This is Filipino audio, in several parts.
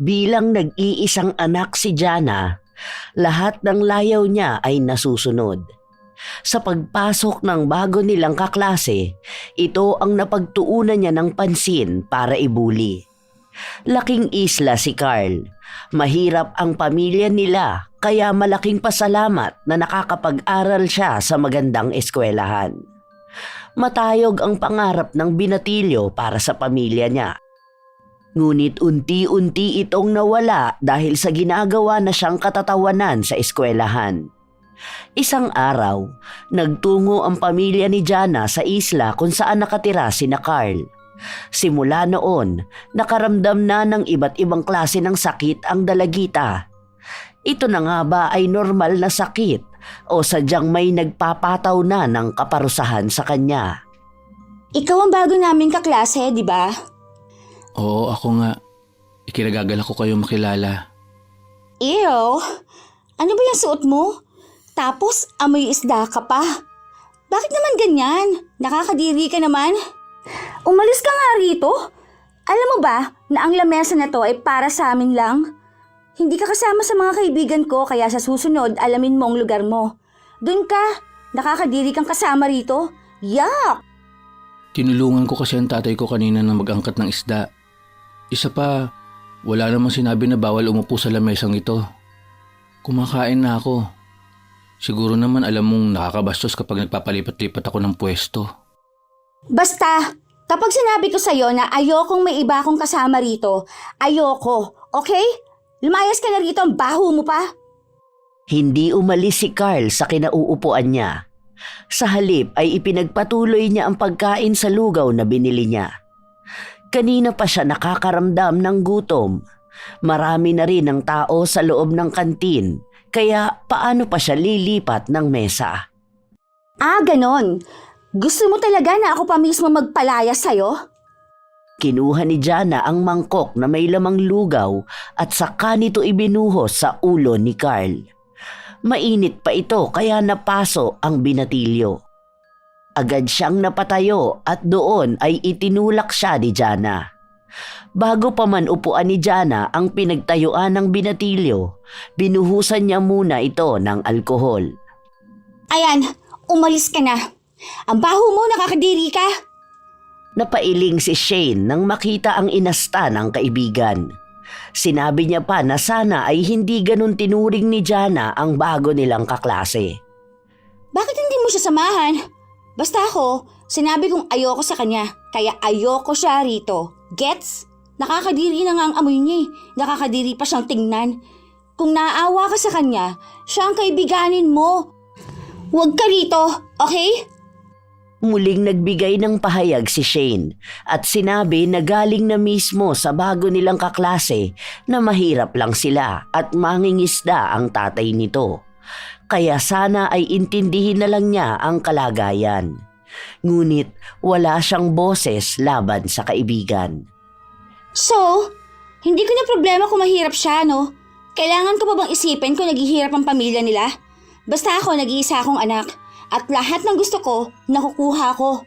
Bilang nag-iisang anak si Jana, lahat ng layaw niya ay nasusunod. Sa pagpasok ng bago nilang kaklase, ito ang napagtuunan niya ng pansin para ibuli. Laking isla si Carl. Mahirap ang pamilya nila kaya malaking pasalamat na nakakapag-aral siya sa magandang eskwelahan. Matayog ang pangarap ng binatilyo para sa pamilya niya. Ngunit unti-unti itong nawala dahil sa ginagawa na siyang katatawanan sa eskwelahan. Isang araw, nagtungo ang pamilya ni Jana sa isla kung saan nakatira sina Carl. Simula noon, nakaramdam na ng iba't ibang klase ng sakit ang dalagita. Ito na nga ba ay normal na sakit o sadyang may nagpapataw na ng kaparusahan sa kanya? Ikaw ang bago naming kaklase, di ba? Oo, ako nga. Ikinagagalak ko kayo makilala. Ew! Ano ba yung suot mo? Tapos amoy isda ka pa. Bakit naman ganyan? Nakakadiri ka naman. Umalis ka nga rito. Alam mo ba na ang lamesa na to ay para sa amin lang? Hindi ka kasama sa mga kaibigan ko kaya sa susunod alamin mo ang lugar mo. Doon ka. Nakakadiri kang kasama rito. Yuck! Tinulungan ko kasi ang tatay ko kanina na mag-angkat ng isda. Isa pa, wala namang sinabi na bawal umupo sa lamesang ito. Kumakain na ako. Siguro naman alam mong nakakabastos kapag nagpapalipat-lipat ako ng pwesto. Basta, kapag sinabi ko sa'yo na ayokong may iba akong kasama rito, ayoko, okay? Lumayas ka na rito, ang baho mo pa. Hindi umalis si Carl sa kinauupuan niya. Sa halip ay ipinagpatuloy niya ang pagkain sa lugaw na binili niya. Kanina pa siya nakakaramdam ng gutom. Marami na rin ang tao sa loob ng kantin, kaya paano pa siya lilipat ng mesa? Ah, ganon. Gusto mo talaga na ako pa mismo magpalaya sa'yo? Kinuha ni Jana ang mangkok na may lamang lugaw at saka nito ibinuhos sa ulo ni Carl. Mainit pa ito kaya napaso ang binatilyo. Agad siyang napatayo at doon ay itinulak siya ni Jana. Bago pa man upuan ni Jana ang pinagtayuan ng binatilyo, binuhusan niya muna ito ng alkohol. Ayan, umalis ka na. Ang baho mo, nakakadiri ka. Napailing si Shane nang makita ang inasta ng kaibigan. Sinabi niya pa na sana ay hindi ganun tinuring ni Jana ang bago nilang kaklase. Bakit hindi mo siya samahan? Basta ako, sinabi kong ayoko sa kanya, kaya ayoko siya rito. Gets? Nakakadiri na nga ang amoy niya eh. Nakakadiri pa siyang tingnan. Kung naaawa ka sa kanya, siya ang kaibiganin mo. Huwag ka rito, okay? Muling nagbigay ng pahayag si Shane at sinabi na galing na mismo sa bago nilang kaklase na mahirap lang sila at mangingisda ang tatay nito. Kaya sana ay intindihin na lang niya ang kalagayan. Ngunit wala siyang boses laban sa kaibigan. So, hindi ko na problema kung mahirap siya, no? Kailangan ko pa bang isipin kung naghihirap ang pamilya nila? Basta ako nag-iisa akong anak at lahat ng gusto ko, nakukuha ko.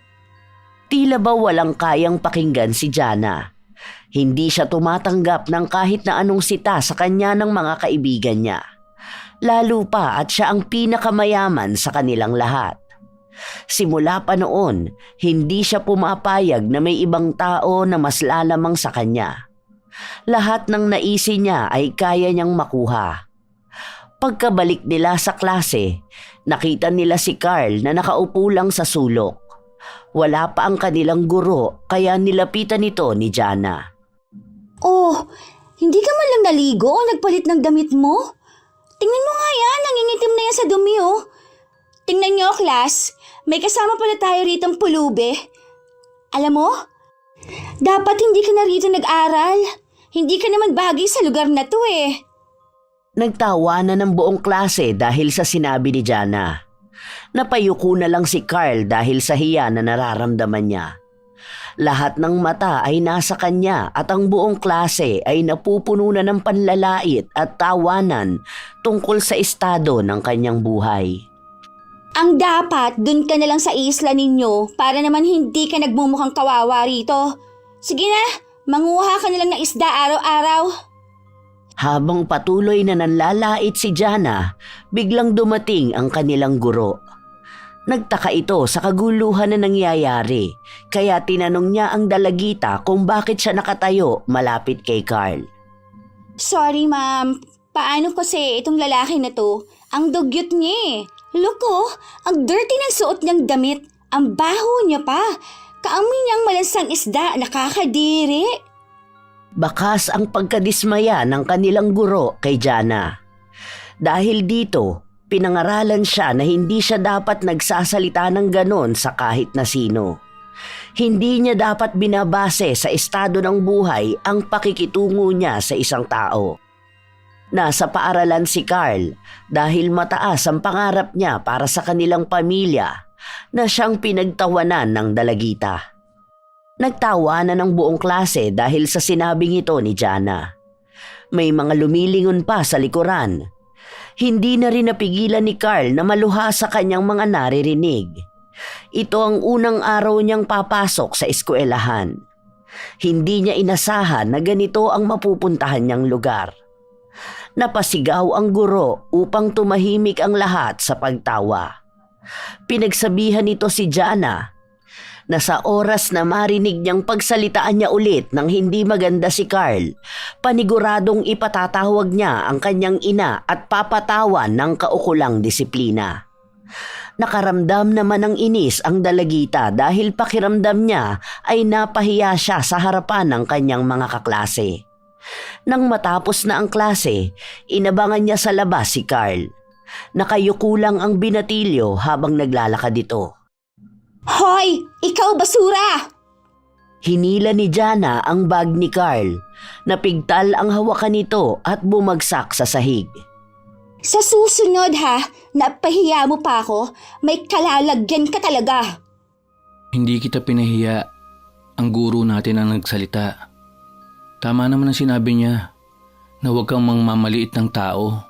Tila ba walang kayang pakinggan si Jana? Hindi siya tumatanggap ng kahit na anong sita sa kanya ng mga kaibigan niya. Lalo pa at siya ang pinakamayaman sa kanilang lahat. Simula pa noon, hindi siya pumapayag na may ibang tao na mas lalamang sa kanya. Lahat ng naisi niya ay kaya niyang makuha. Pagkabalik nila sa klase, nakita nila si Carl na nakaupo lang sa sulok. Wala pa ang kanilang guro kaya nilapitan ito ni Jana. Oh, hindi ka man lang naligo o nagpalit ng damit mo? Tingnan mo nga yan, nangingitim na yan sa dumi oh. Tingnan niyo, class, may kasama pala tayo ritong pulube. Alam mo, dapat hindi ka na rito nag-aral. Hindi ka naman bagay sa lugar na to eh. Nagtawa na ng buong klase dahil sa sinabi ni Jana. Napayuko na lang si Carl dahil sa hiya na nararamdaman niya. Lahat ng mata ay nasa kanya at ang buong klase ay napupuno na ng panlalait at tawanan tungkol sa estado ng kanyang buhay. Ang dapat, dun ka na lang sa isla ninyo para naman hindi ka nagmumukhang kawawa rito. Sige na, manguha ka na lang ng isda araw-araw. Habang patuloy na nanlalait si Jana, biglang dumating ang kanilang guro. Nagtaka ito sa kaguluhan na nangyayari, kaya tinanong niya ang dalagita kung bakit siya nakatayo malapit kay Carl. Sorry ma'am, paano kasi itong lalaki na to? Ang dugyot niya eh. Look oh, ang dirty ng suot niyang damit. Ang baho niya pa. Kaamoy niyang malansang isda, nakakadiri. Bakas ang pagkadismaya ng kanilang guro kay Jana. Dahil dito, pinangaralan siya na hindi siya dapat nagsasalita ng ganon sa kahit na sino. Hindi niya dapat binabase sa estado ng buhay ang pakikitungo niya sa isang tao. Nasa paaralan si Carl dahil mataas ang pangarap niya para sa kanilang pamilya na siyang pinagtawanan ng dalagita. Nagtawanan ng buong klase dahil sa sinabing ito ni Jana. May mga lumilingon pa sa likuran. Hindi na rin napigilan ni Carl na maluha sa kanyang mga naririnig. Ito ang unang araw niyang papasok sa eskwelahan. Hindi niya inasahan na ganito ang mapupuntahan niyang lugar. Napasigaw ang guro upang tumahimik ang lahat sa pagtawa. Pinagsabihan nito si Jana na sa oras na marinig niyang pagsalitaan niya ulit ng hindi maganda si Carl, paniguradong ipatatawag niya ang kanyang ina at papatawan ng kaukulang disiplina. Nakaramdam naman ng inis ang dalagita dahil pakiramdam niya ay napahiya siya sa harapan ng kanyang mga kaklase. Nang matapos na ang klase, inabangan niya sa labas si Carl. Nakayuko lang ang binatilyo habang naglalakad ito. Hoy! Ikaw basura! Hinila ni Jana ang bag ni Carl. Napigtal ang hawakan nito at bumagsak sa sahig. Sa susunod ha, napahiya mo pa ako, may kalalagyan ka talaga. Hindi kita pinahiya. Ang guro natin ang nagsalita. Tama naman ang sinabi niya na huwag kang mangmamaliit ng tao.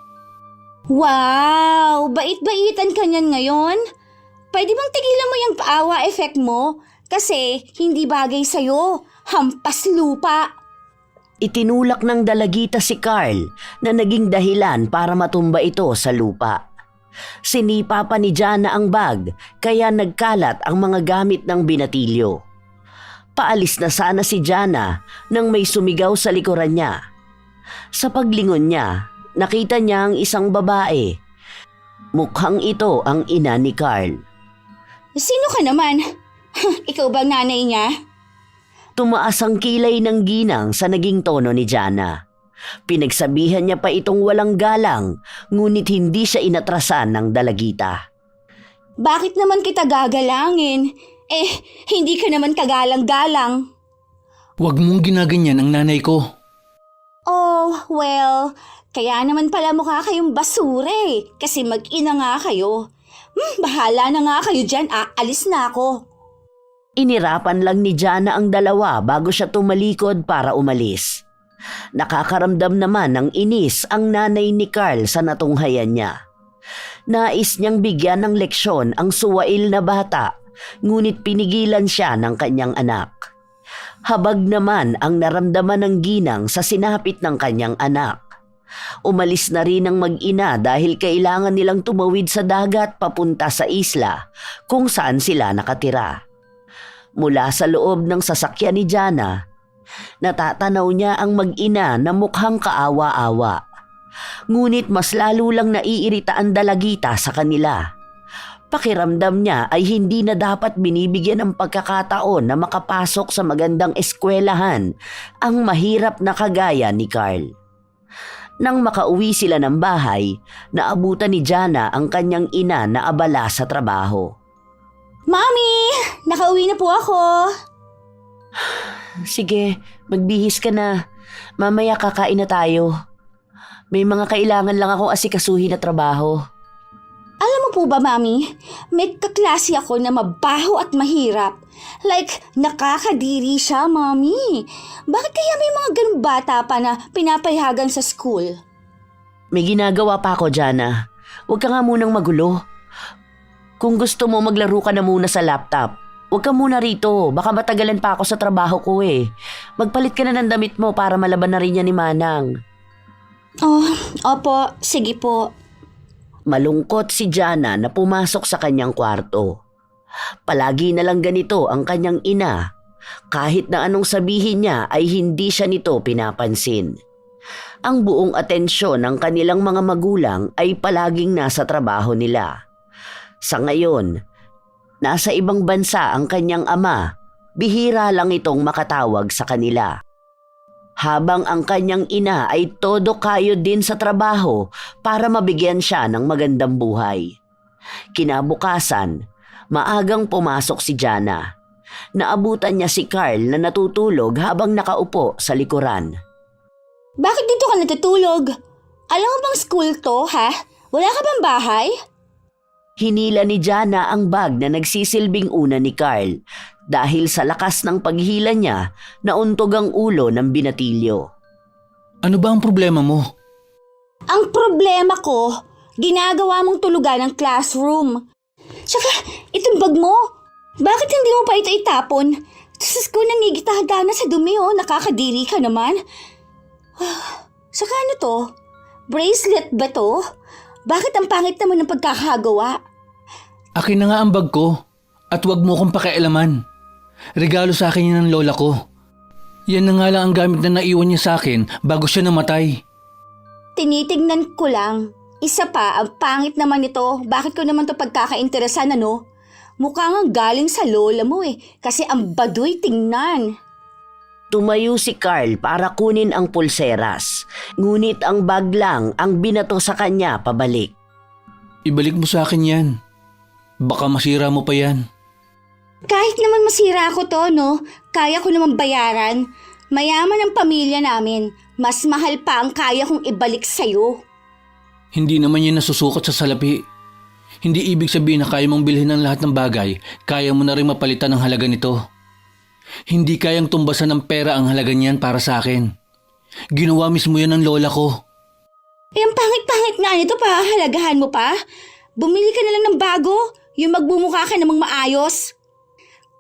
Wow! Bait-baitan ka niyan ngayon? Pwede bang tigilan mo yung paawa effect mo? Kasi hindi bagay sa'yo. Hampas lupa. Itinulak ng dalagita si Carl na naging dahilan para matumba ito sa lupa. Sinipa pa ni Jana ang bag kaya nagkalat ang mga gamit ng binatilyo. Paalis na sana si Jana nang may sumigaw sa likuran niya. Sa paglingon niya, nakita niya ang isang babae. Mukhang ito ang ina ni Carl. Sino ka naman? Ikaw bang nanay niya? Tumaas ang kilay ng ginang sa naging tono ni Jana. Pinagsabihan niya pa itong walang galang, ngunit hindi siya inatrasan ng dalagita. Bakit naman kita gagalangin? Hindi ka naman kagalang-galang. Huwag mong ginaganyan ang nanay ko. Oh, well, kaya naman pala mukha kayong basura eh, kasi mag-ina nga kayo. Bahala na nga kayo dyan, aalis na ako. Inirapan lang ni Jana ang dalawa bago siya tumalikod para umalis. Nakakaramdam naman ng inis ang nanay ni Carl sa natunghayan niya. Nais niyang bigyan ng leksyon ang suwail na bata, ngunit pinigilan siya ng kanyang anak. Habag naman ang naramdaman ng ginang sa sinapit ng kanyang anak. Umalis na rin ang mag-ina dahil kailangan nilang tumawid sa dagat papunta sa isla kung saan sila nakatira. Mula sa loob ng sasakyan ni Jana, natatanaw niya ang mag-ina na mukhang kaawa-awa. Ngunit mas lalo lang naiirita ang dalagita sa kanila. Pakiramdam niya ay hindi na dapat binibigyan ng pagkakataon na makapasok sa magandang eskwelahan ang mahirap na kagaya ni Carl. Nang makauwi sila ng bahay, naabutan ni Jana ang kanyang ina na abala sa trabaho. Mami! Nakauwi na po ako! Sige, magbihis ka na. Mamaya kakain na tayo. May mga kailangan lang akong asikasuhin na trabaho. Alam mo po ba, Mami? May kaklase ako na mabaho at mahirap. Like, nakakadiri siya, Mami. Bakit kaya may mga ganung bata pa na pinapayagan sa school? May ginagawa pa ako, Jana. Huwag ka nga munang magulo. Kung gusto mo, maglaro ka na muna sa laptop. Huwag ka muna rito. Baka matagalan pa ako sa trabaho ko eh. Magpalit ka na ng damit mo para malaban na rin yan ni Manang. Oh, opo, sige po. Malungkot si Jana na pumasok sa kanyang kwarto. Palagi na lang ganito ang kanyang ina. Kahit na anong sabihin niya ay hindi siya nito pinapansin. Ang buong atensyon ng kanilang mga magulang ay palaging nasa trabaho nila. Sa ngayon, nasa ibang bansa ang kanyang ama, bihira lang itong makatawag sa kanila. Habang ang kanyang ina ay todo kayod din sa trabaho para mabigyan siya ng magandang buhay. Kinabukasan, maagang pumasok si Jana. Naabutan niya si Carl na natutulog habang nakaupo sa likuran. Bakit dito ka natutulog? Alam mo bang school to, ha? Wala ka bang bahay? Hinila ni Jana ang bag na nagsisilbing una ni Carl dahil sa lakas ng paghila niya nauntog ang ulo ng binatilyo. Ano ba ang problema mo? Ang problema ko, ginagawa mong tulugan ng classroom. Tsaka, itong bag mo, bakit hindi mo pa ito itapon? Sa school nangigitahada na sa dumi, nakakadiri ka naman. Saka ano to? Bracelet ba to? Bakit ang pangit naman ng pagkakagawa? Akin na nga ang bag ko at wag mo kong pakialaman. Regalo sa akin yan ng lola ko. Yan na nga lang ang gamit na naiwan niya sa akin bago siya namatay. Tinitignan ko lang. Isa pa, ang pangit naman nito. Bakit ko naman to pagkakainteresan, ano? Mukhang galing sa lola mo kasi ang baduy tingnan. Tumayo si Carl para kunin ang pulseras, ngunit ang bag lang ang binato sa kanya pabalik. Ibalik mo sa akin yan. Baka masira mo pa yan. Kahit naman masira ko to, no? Kaya ko naman bayaran. Mayaman ang pamilya namin. Mas mahal pa ang kaya kong ibalik sa'yo. Hindi naman yan nasusukat sa salapi. Hindi ibig sabihin na kaya mong bilhin ang lahat ng bagay, kaya mo na rin mapalitan ang halaga nito. Hindi kayang tumbasan ng pera ang halaga niyan para sa akin. Ginawa mismo yan ng lola ko. Ang pangit-pangit nga nito, pahahalagahan mo pa? Bumili ka na lang ng bago, yung magbumukha ka namang maayos.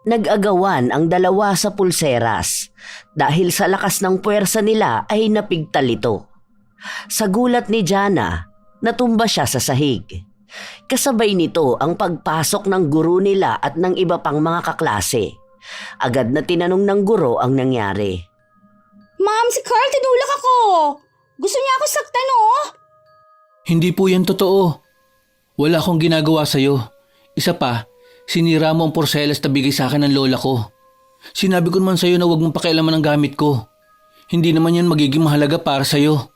Nag-agawan ang dalawa sa pulseras dahil sa lakas ng puwersa nila ay napigtal ito. Sa gulat ni Jana, natumba siya sa sahig. Kasabay nito ang pagpasok ng guro nila at ng iba pang mga kaklase. Agad na tinanong ng guro ang nangyari. Ma'am, si Carl tinulak ako. Gusto niya ako saktan, oh. Hindi po yan totoo. Wala akong ginagawa sa'yo. Isa pa, sinira mo ang porselas na bigay sa akin ng lola ko. Sinabi ko naman sa'yo na huwag mong pakialaman ang gamit ko. Hindi naman yan magiging mahalaga para sa'yo.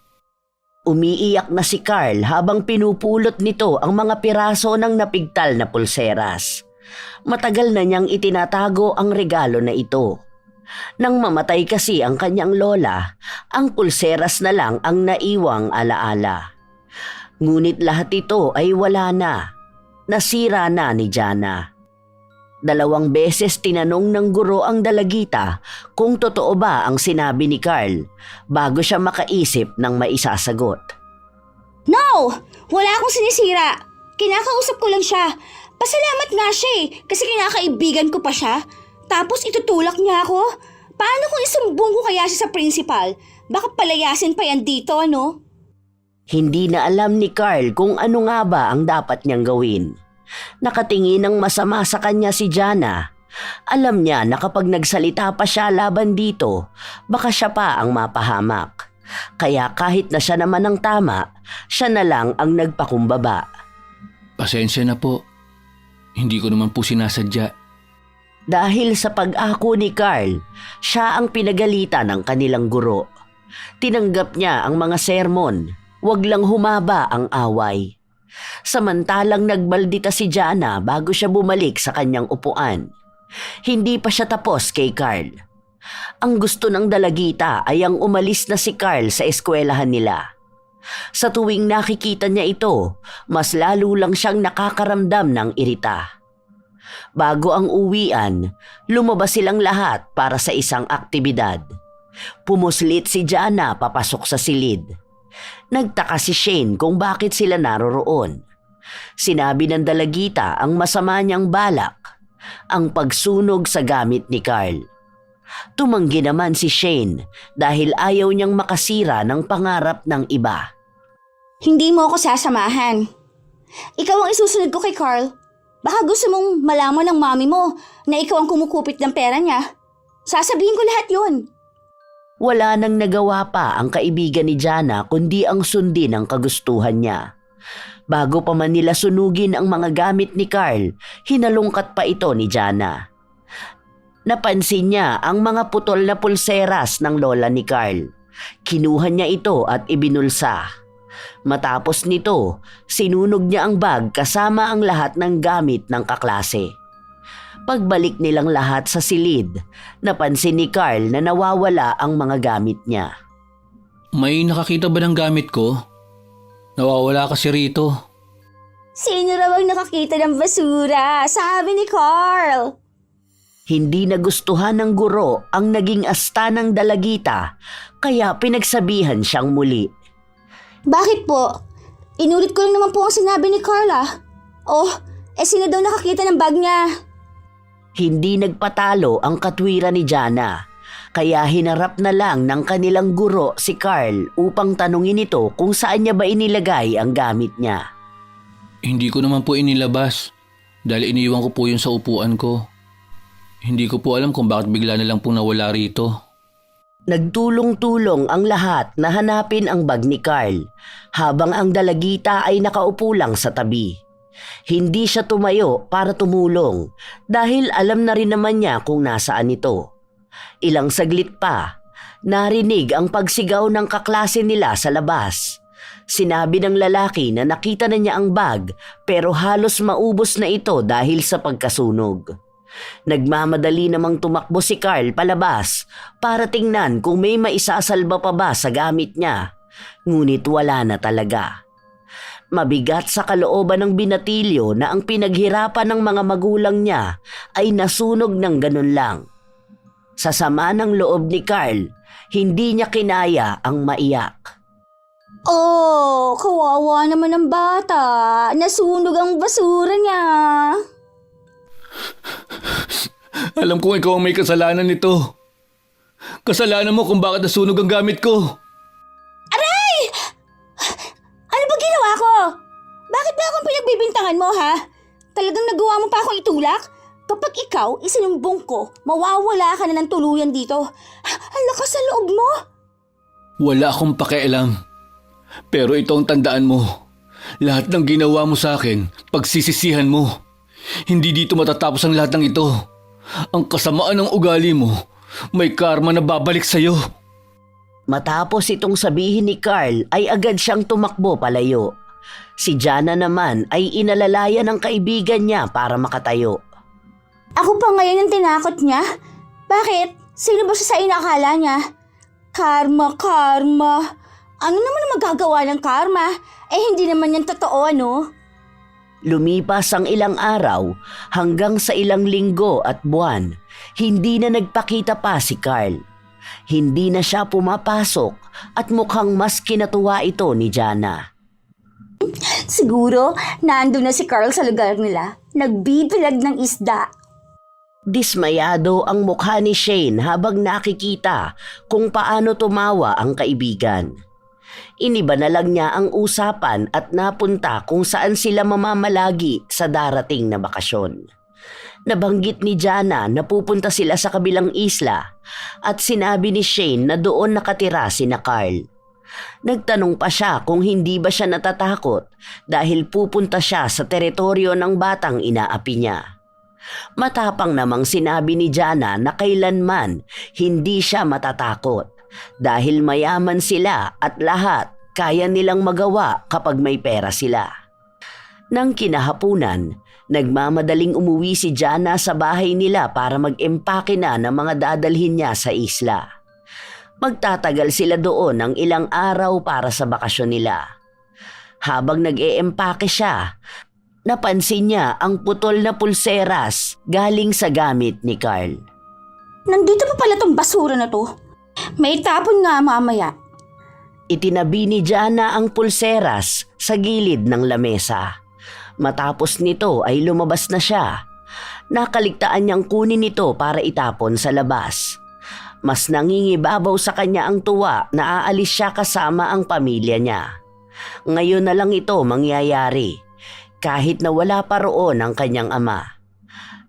Umiiyak na si Carl habang pinupulot nito ang mga piraso ng napigtal na pulseras. Matagal na niyang itinatago ang regalo na ito. Nang mamatay kasi ang kanyang lola, ang pulseras na lang ang naiwang alaala. Ngunit lahat ito ay wala na. Nasira na ni Jana. 2 beses tinanong ng guro ang dalagita kung totoo ba ang sinabi ni Carl bago siya makaisip ng maisasagot. No! Wala akong sinisira. Kinakausap ko lang siya. Pasalamat nga siya kasi kinakaibigan ko pa siya. Tapos itutulak niya ako. Paano kung isumbong ko kaya siya sa principal? Baka palayasin pa yan dito, ano? Hindi na alam ni Carl kung ano nga ba ang dapat niyang gawin. Nakatingin ng masama sa kanya si Jana. Alam niya na kapag nagsalita pa siya laban dito, baka siya pa ang mapahamak. Kaya kahit na siya naman ang tama, siya na lang ang nagpakumbaba. Pasensya na po. Hindi ko naman po sinasadya. Dahil sa pag-ako ni Carl, siya ang pinagalitan ng kanilang guro. Tinanggap niya ang mga sermon, wag lang humaba ang away. Samantalang nagbaldita si Jana bago siya bumalik sa kanyang upuan. Hindi pa siya tapos kay Carl. Ang gusto ng dalagita ay ang umalis na si Carl sa eskwelahan nila. Sa tuwing nakikita niya ito, mas lalo lang siyang nakakaramdam ng irita. Bago ang uwian, lumabas silang lahat para sa isang aktibidad. Pumuslit si Jana papasok sa silid. Nagtaka si Shane kung bakit sila naroroon. Sinabi ng dalagita ang masama niyang balak, ang pagsunog sa gamit ni Carl. Tumanggi naman si Shane dahil ayaw niyang makasira ng pangarap ng iba. Hindi mo ako sasamahan. Ikaw ang isusunod ko kay Carl. Baka gusto mong malaman ng mami mo na ikaw ang kumukupit ng pera niya. Sasabihin ko lahat yun. Wala nang nagawa pa ang kaibigan ni Jana kundi ang sundin ang kagustuhan niya. Bago pa man nila sunugin ang mga gamit ni Carl, hinalungkat pa ito ni Jana. Napansin niya ang mga putol na pulseras ng lola ni Carl. Kinuha niya ito at ibinulsa. Matapos nito, sinunog niya ang bag kasama ang lahat ng gamit ng kaklase. Pagbalik nilang lahat sa silid, napansin ni Carl na nawawala ang mga gamit niya. May nakakita ba ng gamit ko? Nawawala kasi rito. Sino raw ang nakakita ng basura? Sabi ni Carl. Hindi nagustuhan ng guro ang naging asta ng dalagita, kaya pinagsabihan siyang muli. Bakit po? Inulit ko lang naman po ang sinabi ni Carla. Oh, sino daw nakakita ng bag niya? Hindi nagpatalo ang katwiran ni Jana, kaya hinarap na lang ng kanilang guro si Carl upang tanungin ito kung saan niya ba inilagay ang gamit niya. Hindi ko naman po inilabas dahil iniwan ko po yun sa upuan ko. Hindi ko po alam kung bakit bigla na lang po nawala rito. Nagtulong-tulong ang lahat na hanapin ang bag ni Carl habang ang dalagita ay nakaupo lang sa tabi. Hindi siya tumayo para tumulong dahil alam na rin naman niya kung nasaan ito. Ilang saglit pa, narinig ang pagsigaw ng kaklase nila sa labas. Sinabi ng lalaki na nakita na niya ang bag pero halos maubos na ito dahil sa pagkasunog. Nagmamadali namang tumakbo si Carl palabas para tingnan kung may maisasalba pa ba sa gamit niya. Ngunit wala na talaga. Mabigat sa kalooban ng binatilyo na ang pinaghirapan ng mga magulang niya ay nasunog ng ganun lang. Sa sama ng loob ni Carl, hindi niya kinaya ang maiyak. Oh, kawawa naman ang bata. Nasunog ang basura niya. Alam kong ikaw ang may kasalanan nito. Kasalanan mo kung bakit nasunog ang gamit ko. Aray! Ano ba ginawa ko? Bakit ba akong pinagbibintangan mo, ha? Talagang nagawa mo pa akong itulak? Kapag ikaw isinumbong ko, mawawala ka na ng tuluyan dito. Ang lakas sa loob mo. Wala akong pakialam. Pero ito ang tandaan mo. Lahat ng ginawa mo sa akin, pagsisisihan mo. Hindi dito matatapos ang lahat ng ito. Ang kasamaan ng ugali mo, may karma na babalik sa'yo. Matapos itong sabihin ni Carl ay agad siyang tumakbo palayo. Si Jana naman ay inalalaya ng kaibigan niya para makatayo. Ako pa ngayon ang tinakot niya? Bakit? Sino ba siya sa inakala niya? Karma, karma. Ano naman ang magagawa ng karma? Hindi naman yan totoo, ano? Lumipas ang ilang araw hanggang sa ilang linggo at buwan, hindi na nagpakita pa si Carl. Hindi na siya pumapasok at mukhang mas kinatuwa ito ni Jana. Siguro, nandun na si Carl sa lugar nila. Nagbibilag ng isda. Dismayado ang mukha ni Shane habang nakikita kung paano tumawa ang kaibigan. Iniba na lang niya ang usapan at napunta kung saan sila mamamalagi sa darating na bakasyon. Nabanggit ni Jana na pupunta sila sa kabilang isla at sinabi ni Shane na doon nakatira sina Carl. Nagtanong pa siya kung hindi ba siya natatakot dahil pupunta siya sa teritoryo ng batang inaapi niya. Matapang namang sinabi ni Jana na kailanman hindi siya matatakot dahil mayaman sila at lahat kaya nilang magawa kapag may pera sila. Nang kinahapunan, nagmamadaling umuwi si Jana sa bahay nila para mag-empake na ng mga dadalhin niya sa isla. Magtatagal sila doon ng ilang araw para sa bakasyon nila. Habang nag-eempake siya, napansin niya ang putol na pulseras galing sa gamit ni Carl. Nandito pa pala tong basura na to. May tapon nga mamaya. Itinabi ni Jana ang pulseras sa gilid ng lamesa. Matapos nito ay lumabas na siya. Nakaligtaan niyang kunin ito para itapon sa labas. Mas nangingibabaw sa kanya ang tuwa na aalis siya kasama ang pamilya niya. Ngayon na lang ito mangyayari, kahit na wala pa roon ang kanyang ama.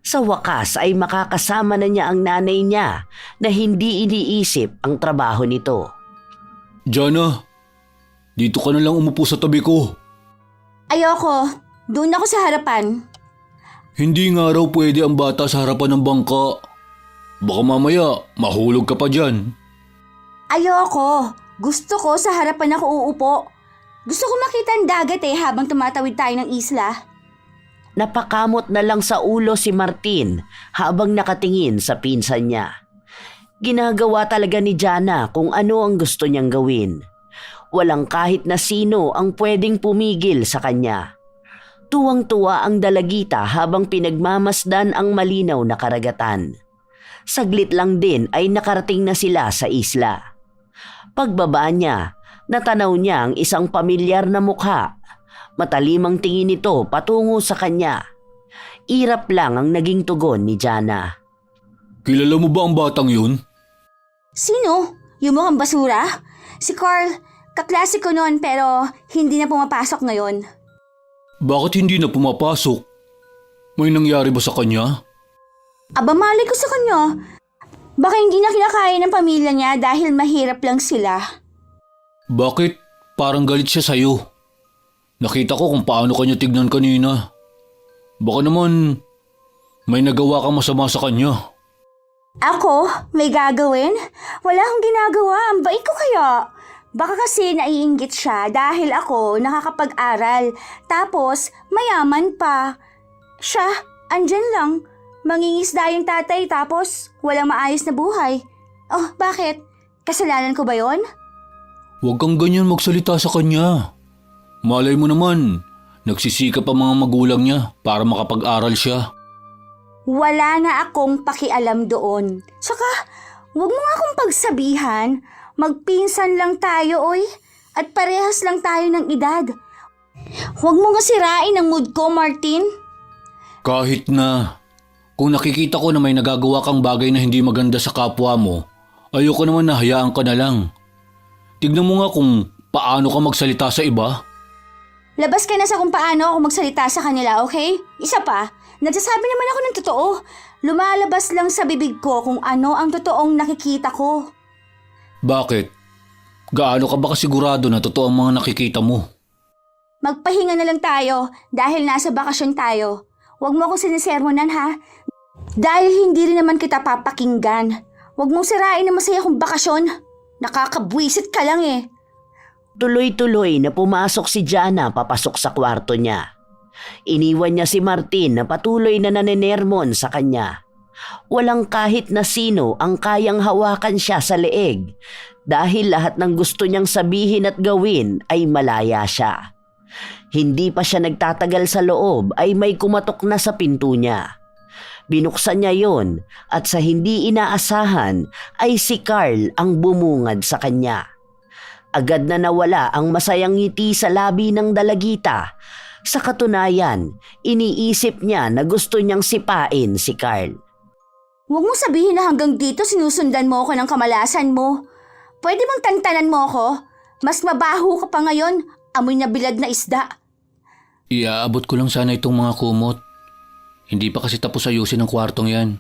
Sa wakas ay makakasama na niya ang nanay niya na hindi iniisip ang trabaho nito. Jana, dito ka na lang umupo sa tabi ko. Ayoko. Doon ako sa harapan. Hindi nga raw pwede ang bata sa harapan ng bangka. Baka mamaya mahulog ka pa dyan. Ayoko. Gusto ko sa harapan ako uupo. Gusto ko makita ang dagat habang tumatawid tayo ng isla. Napakamot na lang sa ulo si Martin habang nakatingin sa pinsan niya. Ginagawa talaga ni Jana kung ano ang gusto niyang gawin. Walang kahit na sino ang pwedeng pumigil sa kanya. Tuwang-tuwa ang dalagita habang pinagmamasdan ang malinaw na karagatan. Saglit lang din ay nakarating na sila sa isla. Pagbaba niya, natanaw niya ang isang pamilyar na mukha. Matalimang tingin nito patungo sa kanya. Irap lang ang naging tugon ni Jana. Kilala mo ba ang batang yun? Sino? Yung mukhang basura? Si Carl. Kaklase ko noon pero hindi na pumapasok ngayon. Bakit hindi na pumapasok? May nangyari ba sa kanya? Aba, mali ko sa kanya. Baka hindi na kinakaya ng pamilya niya dahil mahirap lang sila. Bakit parang galit siya sa'yo? Nakita ko kung paano kanya tignan kanina. Baka naman may nagawa kang masama sa kanya. Ako? May gagawin? Wala akong ginagawa. Ang bait ko kaya. Baka kasi naiinggit siya dahil ako nakakapag-aral. Tapos mayaman pa. Siya, andyan lang. Mangingisda yung tatay tapos walang maayos na buhay. Oh, bakit? Kasalanan ko ba yon? Huwag kang ganyan magsalita sa kanya. Malay mo naman, nagsisikap ang mga magulang niya para makapag-aral siya. Wala na akong pakialam doon. Saka, huwag mo nga akong pagsabihan. Magpinsan lang tayo, oy. At parehas lang tayo ng edad. Huwag mo nga sirain ang mood ko, Martin. Kahit na, kung nakikita ko na may nagagawa kang bagay na hindi maganda sa kapwa mo, ayoko naman na hayaan ka na lang. Tignan mo nga kung paano ka magsalita sa iba. Labas ka na sa kung paano ako magsalita sa kanila, okay? Isa pa, nagsasabi naman ako ng totoo. Lumalabas lang sa bibig ko kung ano ang totoong nakikita ko. Bakit? Gaano ka ba kasigurado na totoo ang mga nakikita mo? Magpahinga na lang tayo dahil nasa bakasyon tayo. Huwag mo akong sinisermonan ha. Dahil hindi rin naman kita papakinggan. Huwag mong sirain ang masaya kong bakasyon. Nakakabwisit ka lang eh. Tuloy-tuloy na pumasok si Jana papasok sa kwarto niya. Iniwan niya si Martin na patuloy na nanenermon sa kanya. Walang kahit na sino ang kayang hawakan siya sa leeg dahil lahat ng gusto niyang sabihin at gawin ay malaya siya. Hindi pa siya nagtatagal sa loob ay may kumatok na sa pinto niya. Binuksan niya yon at sa hindi inaasahan ay si Carl ang bumungad sa kanya. Agad na nawala ang masayang ngiti sa labi ng dalagita. Sa katunayan, iniisip niya na gusto niyang sipain si Carl. Huwag mong sabihin na hanggang dito sinusundan mo ako ng kamalasan mo. Pwede bang tantanan mo ako? Mas mabaho ka pa ngayon, amoy na bilad na isda. Iaabot ko lang sana itong mga kumot. Hindi pa kasi tapos ayusin ang kwartong yan.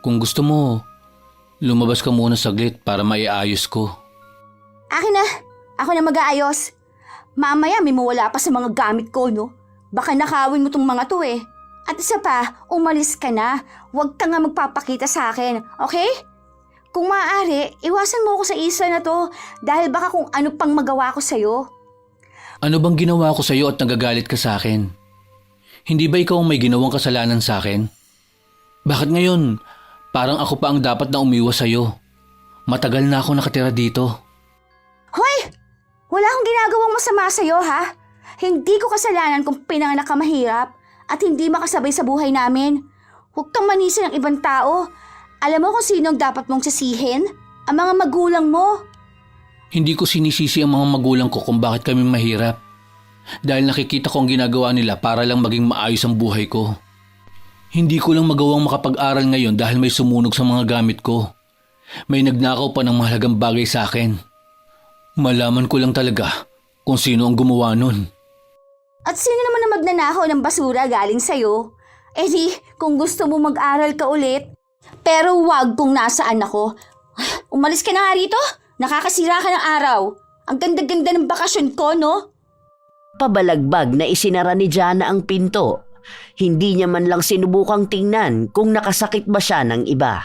Kung gusto mo, lumabas ka muna saglit para maiayos ko. Akin na, ako na mag-aayos. Mamaya may mawala pa sa mga gamit ko, no? Baka nakawin mo tong mga to eh. At isa pa, umalis ka na. Huwag ka nga magpapakita sa akin, okay? Kung maaari, iwasan mo ako sa isla na to dahil baka kung ano pang magawa ko sa'yo. Ano bang ginawa ko sa'yo at nagagalit ka sa akin? Hindi ba ikaw ang may ginawang kasalanan sa akin? Bakit ngayon, parang ako pa ang dapat na umiwas sa'yo? Matagal na ako nakatira dito. Hoy! Wala akong ginagawang masama sa'yo, ha? Hindi ko kasalanan kung pinanganak ka mahirap at hindi makasabay sa buhay namin. Huwag kang manisi ng ibang tao. Alam mo kung sino ang dapat mong sisihin? Ang mga magulang mo. Hindi ko sinisisi ang mga magulang ko kung bakit kami mahirap. Dahil nakikita ko ang ginagawa nila para lang maging maayos ang buhay ko. Hindi ko lang magawang makapag-aral ngayon dahil may sumunog sa mga gamit ko. May nagnakaw pa ng mahalagang bagay sa akin. Malaman ko lang talaga kung sino ang gumawa nun. At sino naman na magnanakaw ng basura galing sa'yo? Eh di, kung gusto mo mag-aral ka ulit. Pero wag kung nasaan ako. Umalis ka na nga rito. Nakakasira ka ng araw. Ang ganda-ganda ng bakasyon ko, no? Pabalagbag na isinara ni Jana ang pinto. Hindi niya man lang sinubukang tingnan kung nakasakit ba siya ng iba.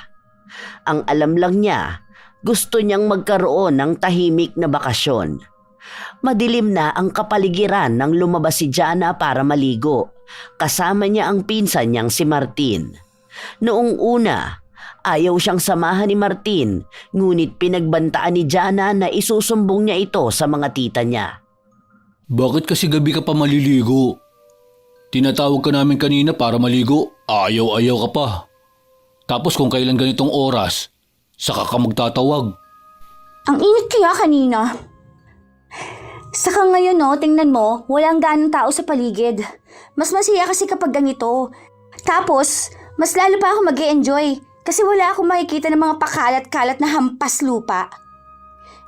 Ang alam lang niya, gusto niyang magkaroon ng tahimik na bakasyon. Madilim na ang kapaligiran nang lumabas si Jana para maligo. Kasama niya ang pinsan niyang si Martin. Noong una, ayaw siyang samahan ni Martin, ngunit pinagbantaan ni Jana na isusumbong niya ito sa mga tita niya. Bakit kasi gabi ka pa maliligo? Tinatawag ka namin kanina para maligo, ayaw-ayaw ka pa. Tapos kung kailan ganitong oras, saka ka magtatawag. Ang init kaya kanina. Saka ngayon, no, tingnan mo, walang ganong tao sa paligid. Mas masaya kasi kapag ganito. Tapos, mas lalo pa ako mag-e-enjoy kasi wala akong makikita ng mga pakalat-kalat na hampas lupa.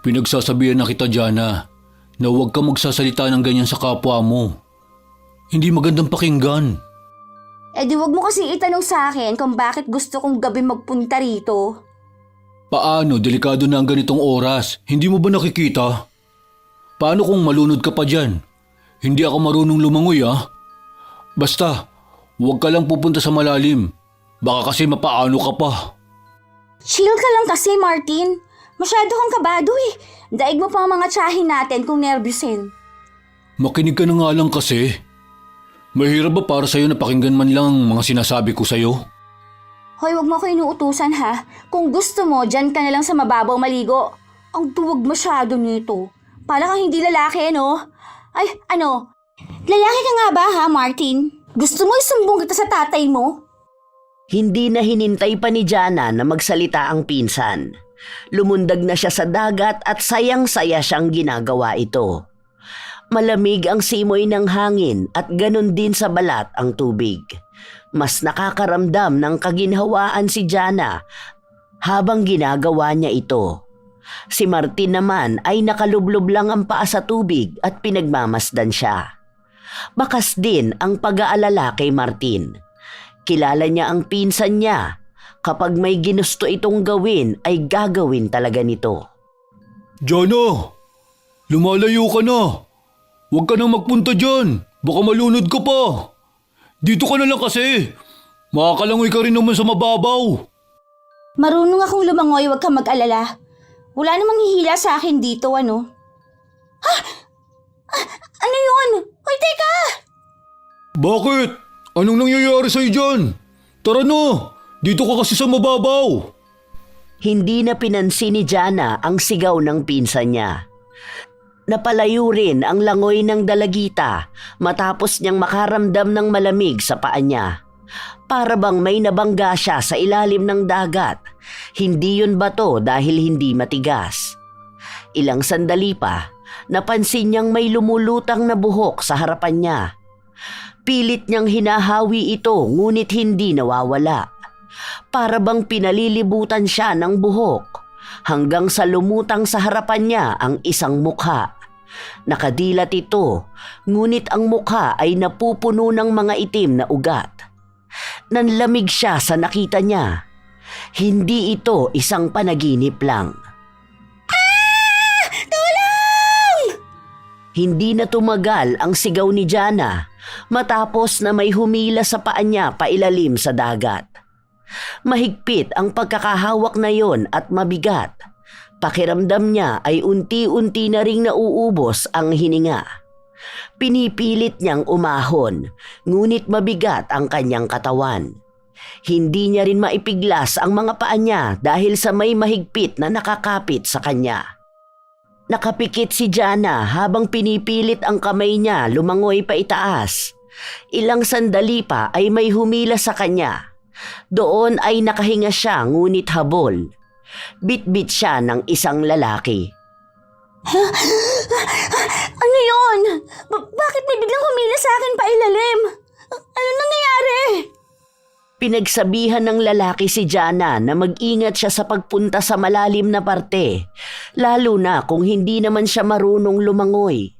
Pinagsasabihan na kita, Jana, na huwag ka magsasalita ng ganyan sa kapwa mo. Hindi magandang pakinggan. Eh di wag mo kasi itanong sa akin kung bakit gusto kong gabi magpunta rito. Paano? Delikado na ang ganitong oras. Hindi mo ba nakikita? Paano kung malunod ka pa dyan? Hindi ako marunong lumangoy Basta, huwag ka lang pupunta sa malalim. Baka kasi mapaano ka pa. Chill ka lang kasi, Martin. Masyado kang kabado eh. Daig mo pa ang mga tsahin natin kung nervyusin. Makinig ka na nga lang kasi. Mahirap ba para sa'yo na pakinggan man lang ang mga sinasabi ko sa'yo? Hoy, wag mo ko inuutusan ha. Kung gusto mo, dyan ka na lang sa mababaw maligo. Ang duwag masyado nito. Para kang hindi lalaki, no? Ay, ano? Lalaki ka nga ba ha, Martin? Gusto mo isumbong kita sa tatay mo? Hindi na hinintay pa ni Jana na magsalita ang pinsan. Lumundag na siya sa dagat at sayang-saya siyang ginagawa ito. Malamig ang simoy ng hangin at ganun din sa balat ang tubig. Mas nakakaramdam ng kaginhawaan si Jana habang ginagawa niya ito. Si Martin naman ay nakalublob lang ang paa sa tubig at pinagmamasdan siya. Bakas din ang pag-aalala kay Martin. Kilala niya ang pinsan niya. Kapag may ginusto itong gawin ay gagawin talaga nito. Jana, lumalayo ka na. Huwag ka nang magpunta dyan. Baka malunod ka pa. Dito ka na lang kasi. Makakalangoy ka rin naman sa mababaw. Marunong akong lumangoy, huwag kang mag-alala. Wala namang hihila sa akin dito, ano? Ha? Ano yun? Hoy, teka! Bakit? Anong nangyayari sa'yo dyan? Tara na, dito ka kasi sa mababaw. Hindi na pinansin ni Jana ang sigaw ng pinsan niya. Napalayo rin ang langoy ng dalagita matapos niyang makaramdam ng malamig sa paa niya. Para bang may nabangga siya sa ilalim ng dagat. Hindi yun bato dahil hindi matigas. Ilang sandali pa, napansin niyang may lumulutang na buhok sa harapan niya. Pilit niyang hinahawi ito ngunit hindi nawawala. Para bang pinalilibutan siya ng buhok hanggang sa lumutang sa harapan niya ang isang mukha. Nakadilat ito, ngunit ang mukha ay napupuno ng mga itim na ugat. Nanlamig siya sa nakita niya. Hindi ito isang panaginip lang. Tulong! Hindi na tumagal ang sigaw ni Jana matapos na may humila sa paa niya pailalim sa dagat. Mahigpit ang pagkakahawak na yon at mabigat. Pakiramdam niya ay unti-unti na ring nauubos ang hininga. Pinipilit niyang umahon, ngunit mabigat ang kanyang katawan. Hindi niya rin maipiglas ang mga paa niya dahil sa may mahigpit na nakakapit sa kanya. Nakapikit si Jana habang pinipilit ang kamay niya lumangoy pa itaas. Ilang sandali pa ay may humila sa kanya. Doon ay nakahinga siya ngunit habol. Bit-bit siya ng isang lalaki. Ano yun? Bakit may biglang humila sa akin pa ilalim? Ano nangyayari? Pinagsabihan ng lalaki si Jana na mag-ingat siya sa pagpunta sa malalim na parte, lalo na kung hindi naman siya marunong lumangoy.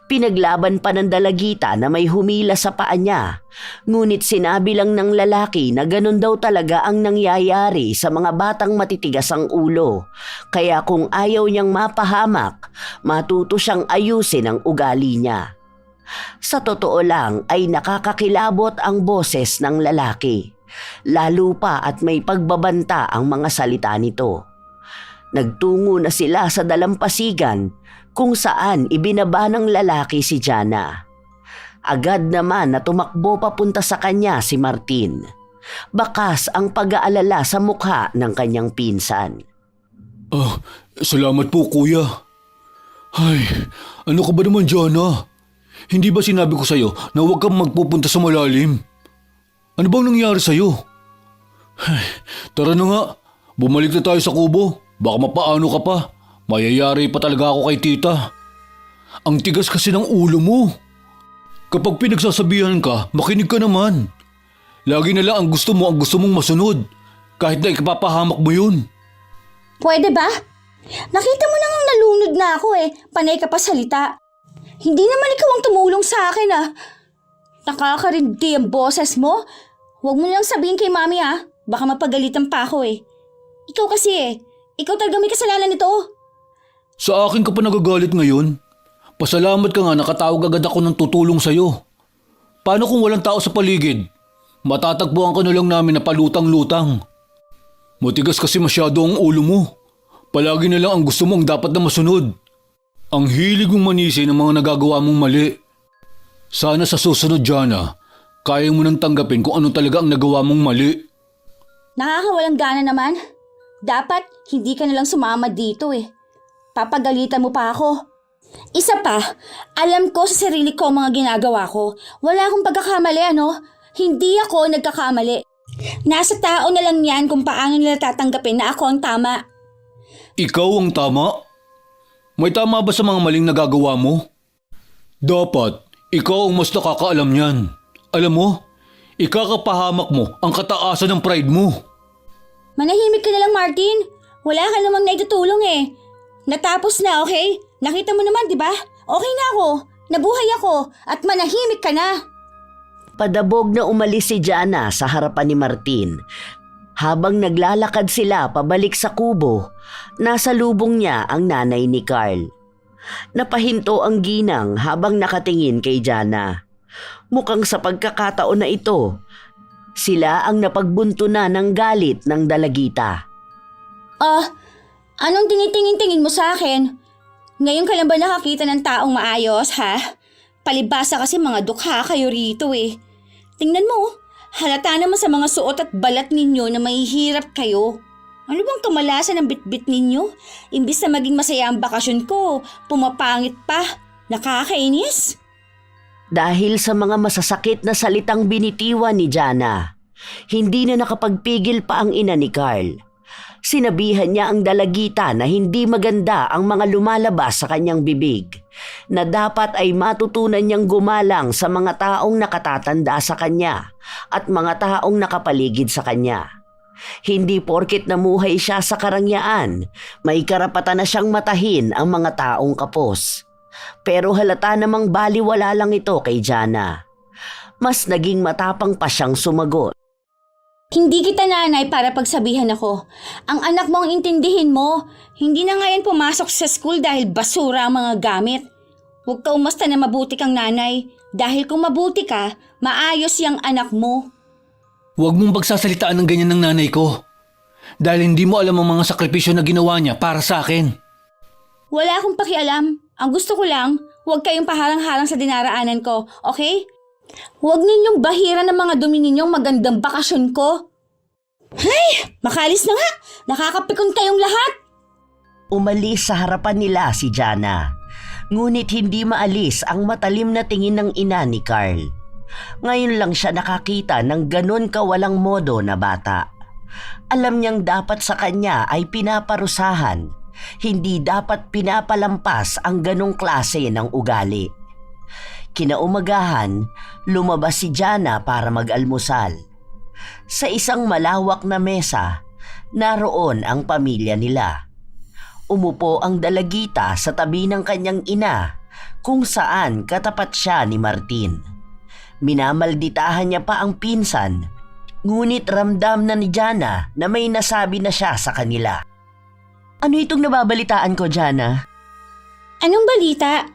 Pinaglaban pa ng dalagita na may humila sa paa niya, ngunit sinabi lang ng lalaki na ganun daw talaga ang nangyayari sa mga batang matitigas ang ulo, kaya kung ayaw niyang mapahamak, matuto siyang ayusin ang ugali niya. Sa totoo lang ay nakakakilabot ang boses ng lalaki, lalo pa at may pagbabanta ang mga salita nito. Nagtungo na sila sa dalampasigan kung saan ibinaba ng lalaki si Jana. Agad naman na tumakbo papunta sa kanya si Martin. Bakas ang pag-aalala sa mukha ng kanyang pinsan. Salamat po kuya. Ay, ano ka ba naman Jana? Hindi ba sinabi ko sa'yo na huwag kang magpupunta sa malalim? Ano bang nangyari sa'yo? Ay, tara na nga, bumalik na tayo sa kubo. Baka mapaano ka pa. Mayayari pa talaga ako kay tita. Ang tigas kasi ng ulo mo. Kapag pinagsasabihan ka, makinig ka naman. Lagi na lang ang gusto mong masunod. Kahit na ikapapahamak mo yun. Pwede ba? Nakita mo na ngang nalunod na ako Panay ka pa salita. Hindi naman ikaw ang tumulong sa akin Nakakarindi ang boses mo. Huwag mo lang sabihin kay mami Baka mapagalitan pa ako Ikaw kasi Ikaw talaga may kasalanan nito. Sa akin ka pa nagagalit ngayon? Pasalamat ka nga nakatawag agad ako ng tutulong sa'yo. Paano kung walang tao sa paligid? Matatagpuan ka na lang namin na palutang-lutang. Matigas kasi masyado ang ulo mo. Palagi na lang ang gusto mo ang dapat na masunod. Ang hilig mong manisi ng mga nagagawa mong mali. Sana sa susunod, Jana, kaya mo nang tanggapin kung ano talaga ang nagawa mong mali. Nakakawalang gana naman. Dapat hindi ka nalang sumama dito Papagalitan mo pa ako. Isa pa, alam ko sa sarili ko ang mga ginagawa ko. Wala akong pagkakamali Hindi ako nagkakamali. Nasa tao na lang yan kung paano nila tatanggapin na ako ang tama. Ikaw ang tama? May tama ba sa mga maling nagagawa mo? Dapat, ikaw ang mas nakakaalam niyan. Alam mo, ikakapahamak mo ang kataasan ng pride mo. Manahimik ka na lang, Martin. Wala ka namang naitutulong Natapos na, okay? Nakita mo naman, di ba? Okay na ako. Nabuhay ako at manahimik ka na. Padabog na umalis si Jana sa harapan ni Martin. Habang naglalakad sila pabalik sa kubo, nasa lubong niya ang nanay ni Carl. Napahinto ang ginang habang nakatingin kay Jana. Mukhang sa pagkakataon na ito, sila ang napagbuntunan ng galit ng dalagita. Anong tinitingin-tingin mo sa akin? Ngayon ka lang ba nakakita ng taong maayos, ha? Palibasa kasi mga dukha kayo rito Tingnan mo, halata naman sa mga suot at balat ninyo na mahihirap kayo. Ano bang kamalasan ng bitbit ninyo? Imbis na maging masaya ang bakasyon ko, pumapangit pa. Nakakainis. Dahil sa mga masasakit na salitang binitiwan ni Jana, hindi na nakapagpigil pa ang ina ni Carl. Sinabihan niya ang dalagita na hindi maganda ang mga lumalabas sa kanyang bibig, na dapat ay matutunan niyang gumalang sa mga taong nakatatanda sa kanya at mga taong nakapaligid sa kanya. Hindi porket namuhay siya sa karangyaan, may karapatan na siyang matahin ang mga taong kapos. Pero halata namang baliwala lang ito kay Jana. Mas naging matapang pa siyang sumagot. Hindi kita nanay para pagsabihan ako. Ang anak mo ang intindihin mo. Hindi na ngayon pumasok sa school dahil basura ang mga gamit. Huwag ka umasta na mabuti kang nanay. Dahil kung mabuti ka, maayos yung anak mo. Huwag mong pagsasalitaan ng ganyan ng nanay ko. Dahil hindi mo alam ang mga sakripisyo na ginawa niya para sa akin. Wala akong pakialam. Ang gusto ko lang, huwag kayong paharang-harang sa dinaraanan ko, okay? Huwag ninyong bahiran ng mga dumi ninyong magandang bakasyon ko. Ay, makalis na nga. Nakakapikon kayong lahat. Umalis sa harapan nila si Jana. Ngunit hindi maalis ang matalim na tingin ng ina ni Carl. Ngayon lang siya nakakita ng ganon kawalang modo na bata. Alam niyang dapat sa kanya ay pinaparusahan. Hindi dapat pinapalampas ang ganong klase ng ugali. Kinaumagahan, lumabas si Jana para mag-almusal. Sa isang malawak na mesa, naroon ang pamilya nila. Umupo ang dalagita sa tabi ng kanyang ina kung saan katapat siya ni Martin. Minamalditahan niya pa ang pinsan, ngunit ramdam na ni Jana na may nasabi na siya sa kanila. Ano itong nababalitaan ko, Jana? Anong balita?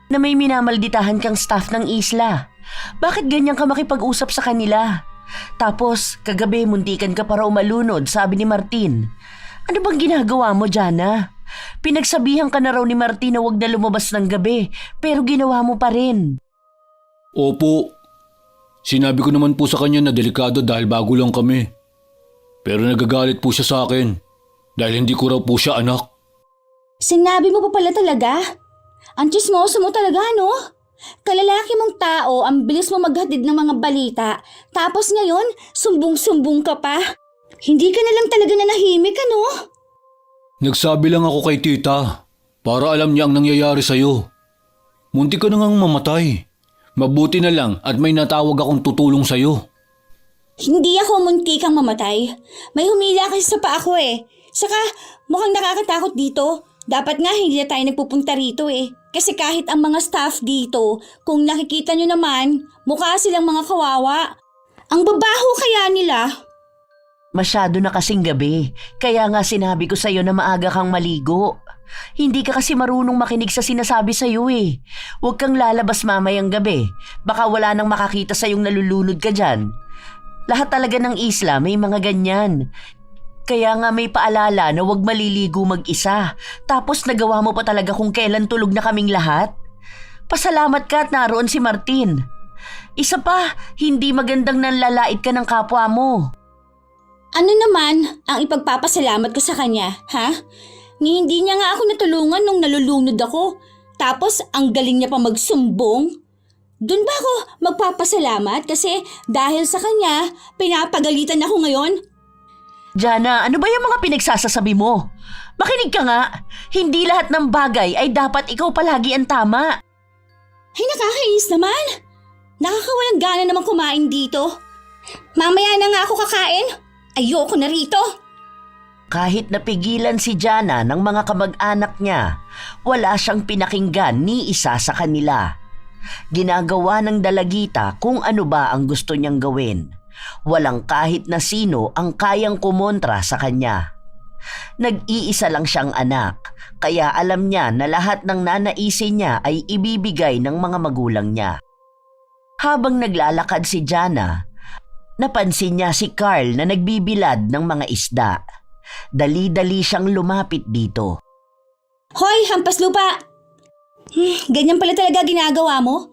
Na may minamalditahan kang staff ng isla. Bakit ganyan ka makipag-usap sa kanila? Tapos, kagabi muntikan ka para umalunod, sabi ni Martin. Ano bang ginagawa mo, Jana? Pinagsabihan ka na raw ni Martin na huwag na lumabas ng gabi, pero ginawa mo pa rin. Opo. Sinabi ko naman po sa kanya na delikado dahil bago lang kami. Pero nagagalit po siya sa akin dahil hindi ko raw po siya anak. Sinabi mo pa pala talaga? Ang tsismoso mo talaga, no? Kalalaki mong tao, ang bilis mo maghatid ng mga balita. Tapos ngayon, sumbong-sumbong ka pa. Hindi ka na lang talaga nanahimik, ano? Nagsabi lang ako kay tita para alam niya ang nangyayari sa'yo. Munti ka na ngang mamatay. Mabuti na lang at may natawag akong tutulong sa'yo. Hindi ako munti kang mamatay. May humila kasi sa paa ko eh. Saka mukhang nakakatakot dito. Dapat nga hindi na tayo nagpupunta rito eh. Kasi kahit ang mga staff dito, kung nakikita nyo naman, mukha silang mga kawawa. Ang babaho kaya nila. Masyado na kasing gabi, kaya nga sinabi ko sa'yo na maaga kang maligo. Hindi ka kasi marunong makinig sa sinasabi sa'yo eh. Huwag kang lalabas mamayang gabi. Baka wala nang makakita sa'yong nalulunod ka dyan. Lahat talaga ng isla may mga ganyan. Kaya nga may paalala na huwag maliligo mag-isa. Tapos nagawa mo pa talaga kung kailan tulog na kaming lahat. Pasalamat ka at naroon si Martin. Isa pa, hindi magandang nanlalait ka ng kapwa mo. Ano naman ang ipagpapasalamat ko sa kanya, ha? Ni hindi niya nga ako natulungan nung nalulunod ako. Tapos ang galing niya pa magsumbong. Doon ba ako magpapasalamat kasi dahil sa kanya, pinapagalitan ako ngayon? Jana, ano ba yung mga pinagsasasabi mo? Makinig ka nga. Hindi lahat ng bagay ay dapat ikaw palagi ang tama. Ay, nakakainis naman. Nakakawalang gana naman kumain dito. Mamaya na nga ako kakain. Ayoko na rito. Kahit napigilan si Jana ng mga kamag-anak niya, wala siyang pinakinggan ni isa sa kanila. Ginagawa ng dalagita kung ano ba ang gusto niyang gawin. Walang kahit na sino ang kayang kumontra sa kanya. Nag-iisa lang siyang anak, kaya alam niya na lahat ng nanaisin niya ay ibibigay ng mga magulang niya. Habang naglalakad si Jana, napansin niya si Carl na nagbibilad ng mga isda. Dali-dali siyang lumapit dito. Hoy, hampas lupa! Ganyan pala talaga ginagawa mo?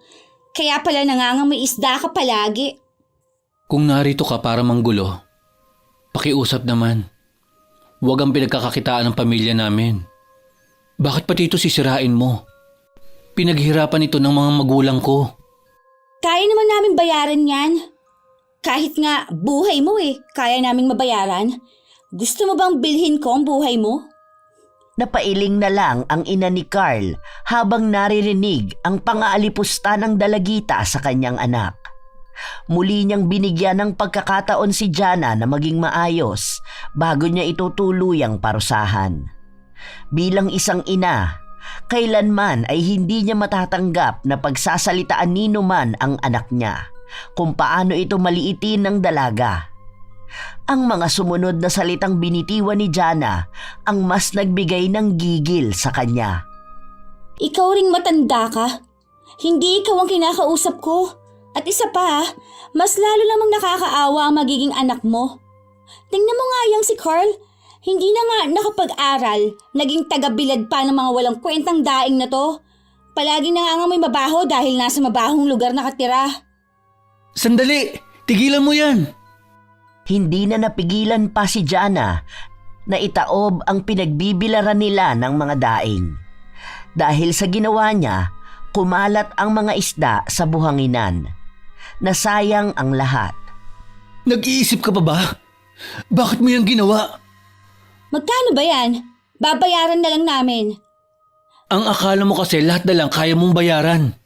Kaya pala nangangamoy isda ka palagi. Kung narito ka para manggulo, pakiusap naman. Huwag ang pinagkakakitaan ng pamilya namin. Bakit pati ito sisirain mo? Pinaghirapan ito ng mga magulang ko. Kaya naman namin bayaran yan. Kahit nga buhay mo eh, kaya naming mabayaran. Gusto mo bang bilhin ko ang buhay mo? Napailing na lang ang ina ni Carl habang naririnig ang pangaalipusta ng dalagita sa kanyang anak. Muli niyang binigyan ng pagkakataon si Jana na maging maayos bago niya ito tuluyang parusahan. Bilang isang ina, kailanman ay hindi niya matatanggap na pagsasalitaan nino man ang anak niya kung paano ito maliitin ng dalaga. Ang mga sumunod na salitang binitiwan ni Jana ang mas nagbigay ng gigil sa kanya. Ikaw ring matanda ka. Hindi ikaw ang kinakausap ko. At isa pa, mas lalo lamang nakakaawa ang magiging anak mo. Tingnan mo nga yang si Carl. Hindi na nga nakapag-aral, naging taga-bilad pa ng mga walang kwentang daing na to. Palagi na nga may mabaho dahil nasa mabahong lugar nakatira. Sandali! Tigilan mo yan! Hindi na napigilan pa si Jana na itaob ang pinagbibilaran nila ng mga daing. Dahil sa ginawa niya, kumalat ang mga isda sa buhanginan. Nasayang ang lahat. Nag-iisip ka pa ba? Bakit mo yan ginawa? Magkano ba yan? Babayaran na lang namin. Ang akala mo kasi lahat na lang kaya mong bayaran.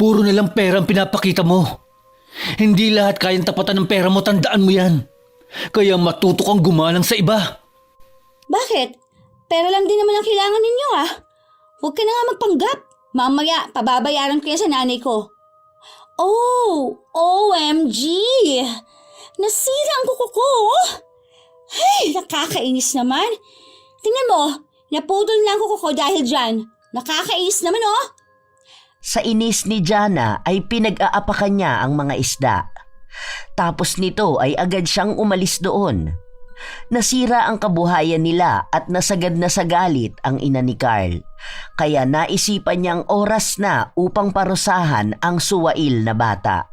Puro na lang pera ang pinapakita mo. Hindi lahat kayang tapatan ng pera mo, tandaan mo yan. Kaya matuto kang gumalang sa iba. Bakit? Pera lang din naman ang kailangan ninyo ah. Huwag ka na nga magpanggap. Mamaya, pababayaran ko yan sa nanay ko. Oh, OMG! Nasira ang kuko ko. Ay, nakakainis naman. Tingnan mo, napudol na ang kuko ko dahil dyan. Nakakainis naman oh. Sa inis ni Jana ay pinag-aapakan niya ang mga isda. Tapos nito ay agad siyang umalis doon. Nasira ang kabuhayan nila at nasagad na sa galit ang ina ni Carl. Kaya naisipan niyang oras na upang parusahan ang suwail na bata.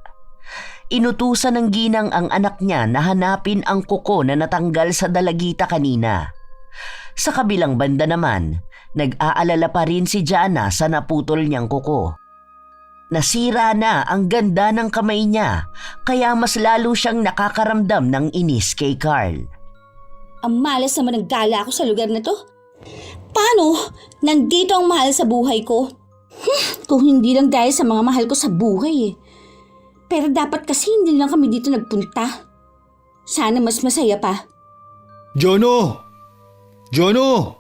Inutusan ng ginang ang anak niya na hanapin ang kuko na natanggal sa dalagita kanina. Sa kabilang banda naman, nag-aalala pa rin si Jana sa naputol niyang kuko. Nasira na ang ganda ng kamay niya, kaya mas lalo siyang nakakaramdam ng inis kay Carl. Ang malas naman ng gala ako sa lugar na to. Paano? Nandito ang mahal sa buhay ko. Kung hindi lang dahil sa mga mahal ko sa buhay eh. Pero dapat kasi hindi lang kami dito nagpunta. Sana mas masaya pa. Jana! Jana!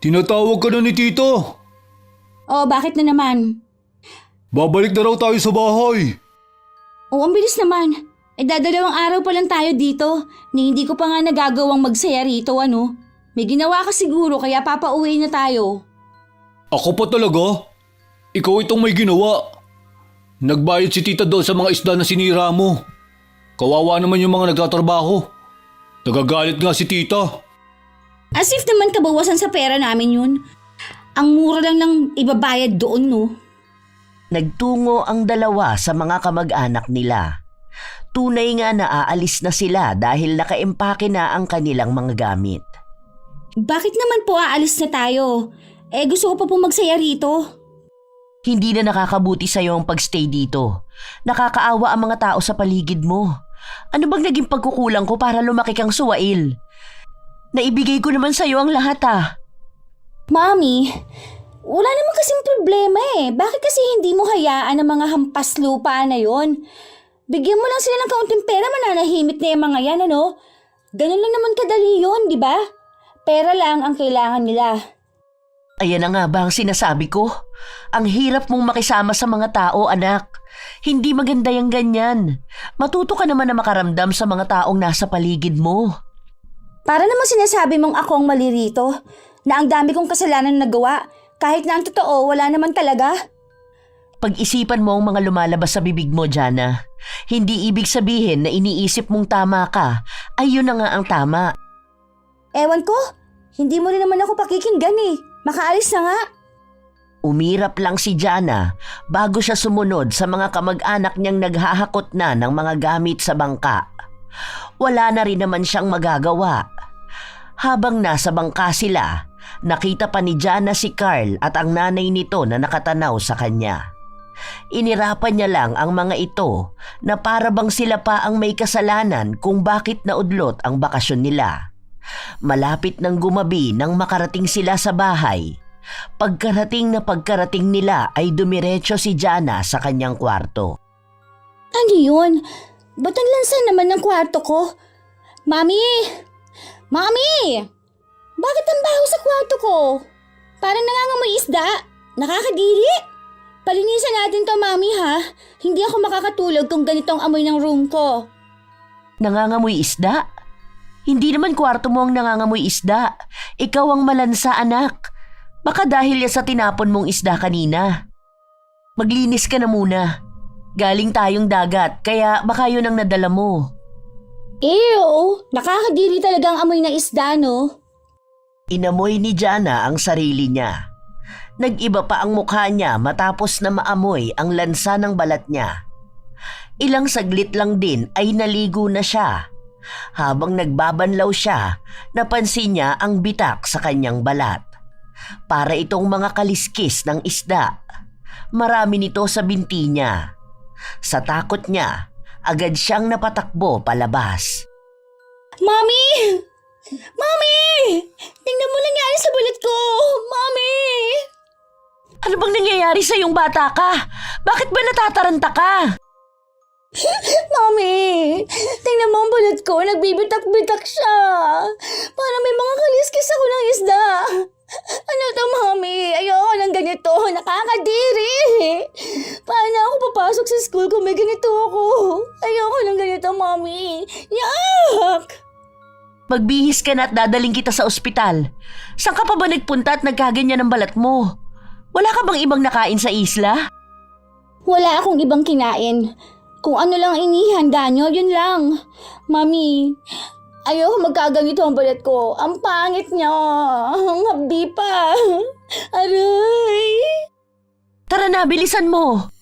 Tinatawag ka na ni Tito. Oh, bakit na naman? Babalik na raw tayo sa bahay. Oh, ang bilis naman. Dadalawang araw pa lang tayo dito. Ni hindi ko pa nga nagagawang magsaya rito ano. May ginawa ka siguro kaya papauwi na tayo. Ako pa talaga? Ikaw itong may ginawa. Nagbayad si Tita doon sa mga isda na sinira mo. Kawawa naman yung mga nagtatrabaho. Nagagalit nga si Tita. As if naman kabawasan sa pera namin yun. Ang mura lang ng ibabayad doon no. Nagtungo ang dalawa sa mga kamag-anak nila. Tunay nga na aalis na sila dahil nakaimpake na ang kanilang mga gamit. Bakit naman po aalis na tayo? Gusto ko pa po magsaya rito. Hindi na nakakabuti sa'yo ang pagstay dito. Nakakaawa ang mga tao sa paligid mo. Ano bang naging pagkukulang ko para lumaki kang suwail? Naibigay ko naman sa'yo ang lahat ah. Mami, wala naman kasing problema eh. Bakit kasi hindi mo hayaan ang mga hampas lupa na yon? Bigyan mo lang sila ng kaunting pera, mananahimik na yung mga yan, ano? Ganun lang naman kadali yun, di ba? Pera lang ang kailangan nila. Ayan na nga ba ang sinasabi ko? Ang hirap mong makisama sa mga tao, anak. Hindi maganda yung ganyan. Matuto ka naman na makaramdam sa mga taong nasa paligid mo. Para naman sinasabi mong ako ang mali rito, na ang dami kong kasalanan na nagawa, kahit na ang totoo, wala naman talaga. Pag-isipan mo ang mga lumalabas sa bibig mo, Jana. Hindi ibig sabihin na iniisip mong tama ka, ay yun na nga ang tama. Ewan ko, hindi mo rin naman ako pakikinggan eh. Makaalis na nga. Umirap lang si Jana bago siya sumunod sa mga kamag-anak niyang naghahakot na ng mga gamit sa bangka. Wala na rin naman siyang magagawa. Habang nasa bangka sila, nakita pa ni Jana si Carl at ang nanay nito na nakatanaw sa kanya. Inirapan niya lang ang mga ito na para bang sila pa ang may kasalanan kung bakit naudlot ang bakasyon nila. Malapit nang gumabi nang makarating sila sa bahay. Pagkarating nila ay dumiretso si Jana sa kanyang kwarto. Ano yun? Ba't ang lansan naman ng kwarto ko? Mami! Mami! Bakit ang baho sa kwarto ko? Parang nangangamoy isda. Nakakadiri. Palinisan natin to, Mami, ha? Hindi ako makakatulog kung ganitong amoy ng room ko. Nangangamoy isda? Hindi naman kwarto mo ang nangangamoy isda. Ikaw ang malansa, anak. Baka dahil yan sa tinapon mong isda kanina. Maglinis ka na muna. Galing tayong dagat, kaya baka yun ang nadala mo. Ew! Nakakadiri talaga ang amoy ng isda, no? Inamoy ni Jana ang sarili niya. Nag-iba pa ang mukha niya matapos na maamoy ang lansa ng balat niya. Ilang saglit lang din ay naligo na siya. Habang nagbabanlaw siya, napansin niya ang bitak sa kanyang balat. Para itong mga kaliskis ng isda. Marami nito sa binti niya. Sa takot niya, agad siyang napatakbo palabas. Mami! Mami! Tingnan mo nangyari sa balat ko! Mami! Ano bang nangyayari sa iyong bata ka? Bakit ba natataranta ka? Mami, tingnan mo ang balat ko, nagbibitak-bitak siya. Parang may mga kaliskis ako ng isda. Ano to, Mami? Ayoko ng ganito, nakakadiri. Paano ako papasok sa school kung may ganito ako? Ayoko ng ganito, Mami. Yak! Magbihis ka na at dadaling kita sa ospital. Saan ka pa ba nagpunta at nagkaganyan ng balat mo? Wala ka bang ibang nakain sa isla? Wala akong ibang kinain. Kung ano lang inihanda nyo, yun lang. Mami, ayoko magkaganito ang balat ko. Ang pangit niya. Ang habdi pa. Aray! Tara na, bilisan mo!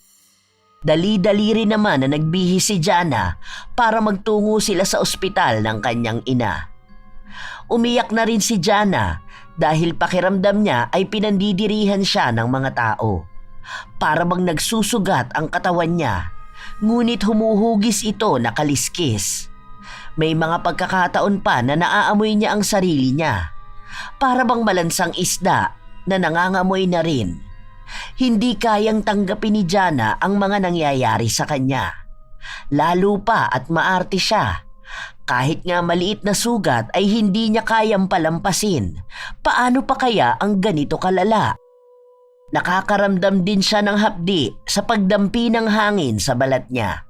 Dali-dali rin naman na nagbihis si Jana para magtungo sila sa ospital ng kanyang ina. Umiyak na rin si Jana dahil pakiramdam niya ay pinandidirihan siya ng mga tao. Para bang nagsusugat ang katawan niya, ngunit humuhugis ito na kaliskis. May mga pagkakataon pa na naaamoy niya ang sarili niya. Para bang malansang isda na nangangamoy na rin. Hindi kayang tanggapin ni Jana ang mga nangyayari sa kanya. Lalo pa at maarte siya. Kahit nga maliit na sugat ay hindi niya kayang palampasin. Paano pa kaya ang ganito kalala? Nakakaramdam din siya ng hapdi sa pagdampi ng hangin sa balat niya.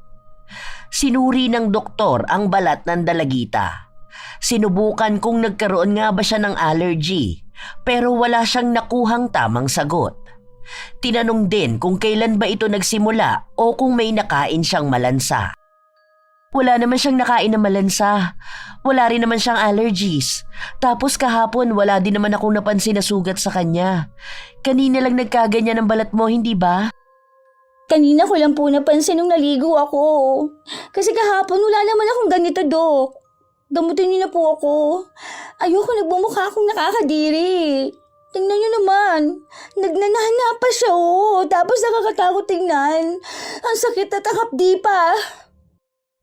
Sinuri ng doktor ang balat ng dalagita. Sinubukan kung nagkaroon nga ba siya ng allergy, pero wala siyang nakuhang tamang sagot. Tinanong din kung kailan ba ito nagsimula o kung may nakain siyang malansa. Wala naman siyang nakain na malansa. Wala rin naman siyang allergies. Tapos kahapon wala din naman akong napansin na sugat sa kanya. Kanina lang nagkaganyan ang balat mo, hindi ba? Kanina ko lang po napansin nung naligo ako. Kasi kahapon wala naman akong ganito, Dok. Gamutin niyo na po ako. Ayoko nagbumukha akong nakakadiri. Tingnan niyo naman. Nagnanana pa siya, oh. Tapos nakakatakot tingnan. Ang sakit at ang hapdi pa.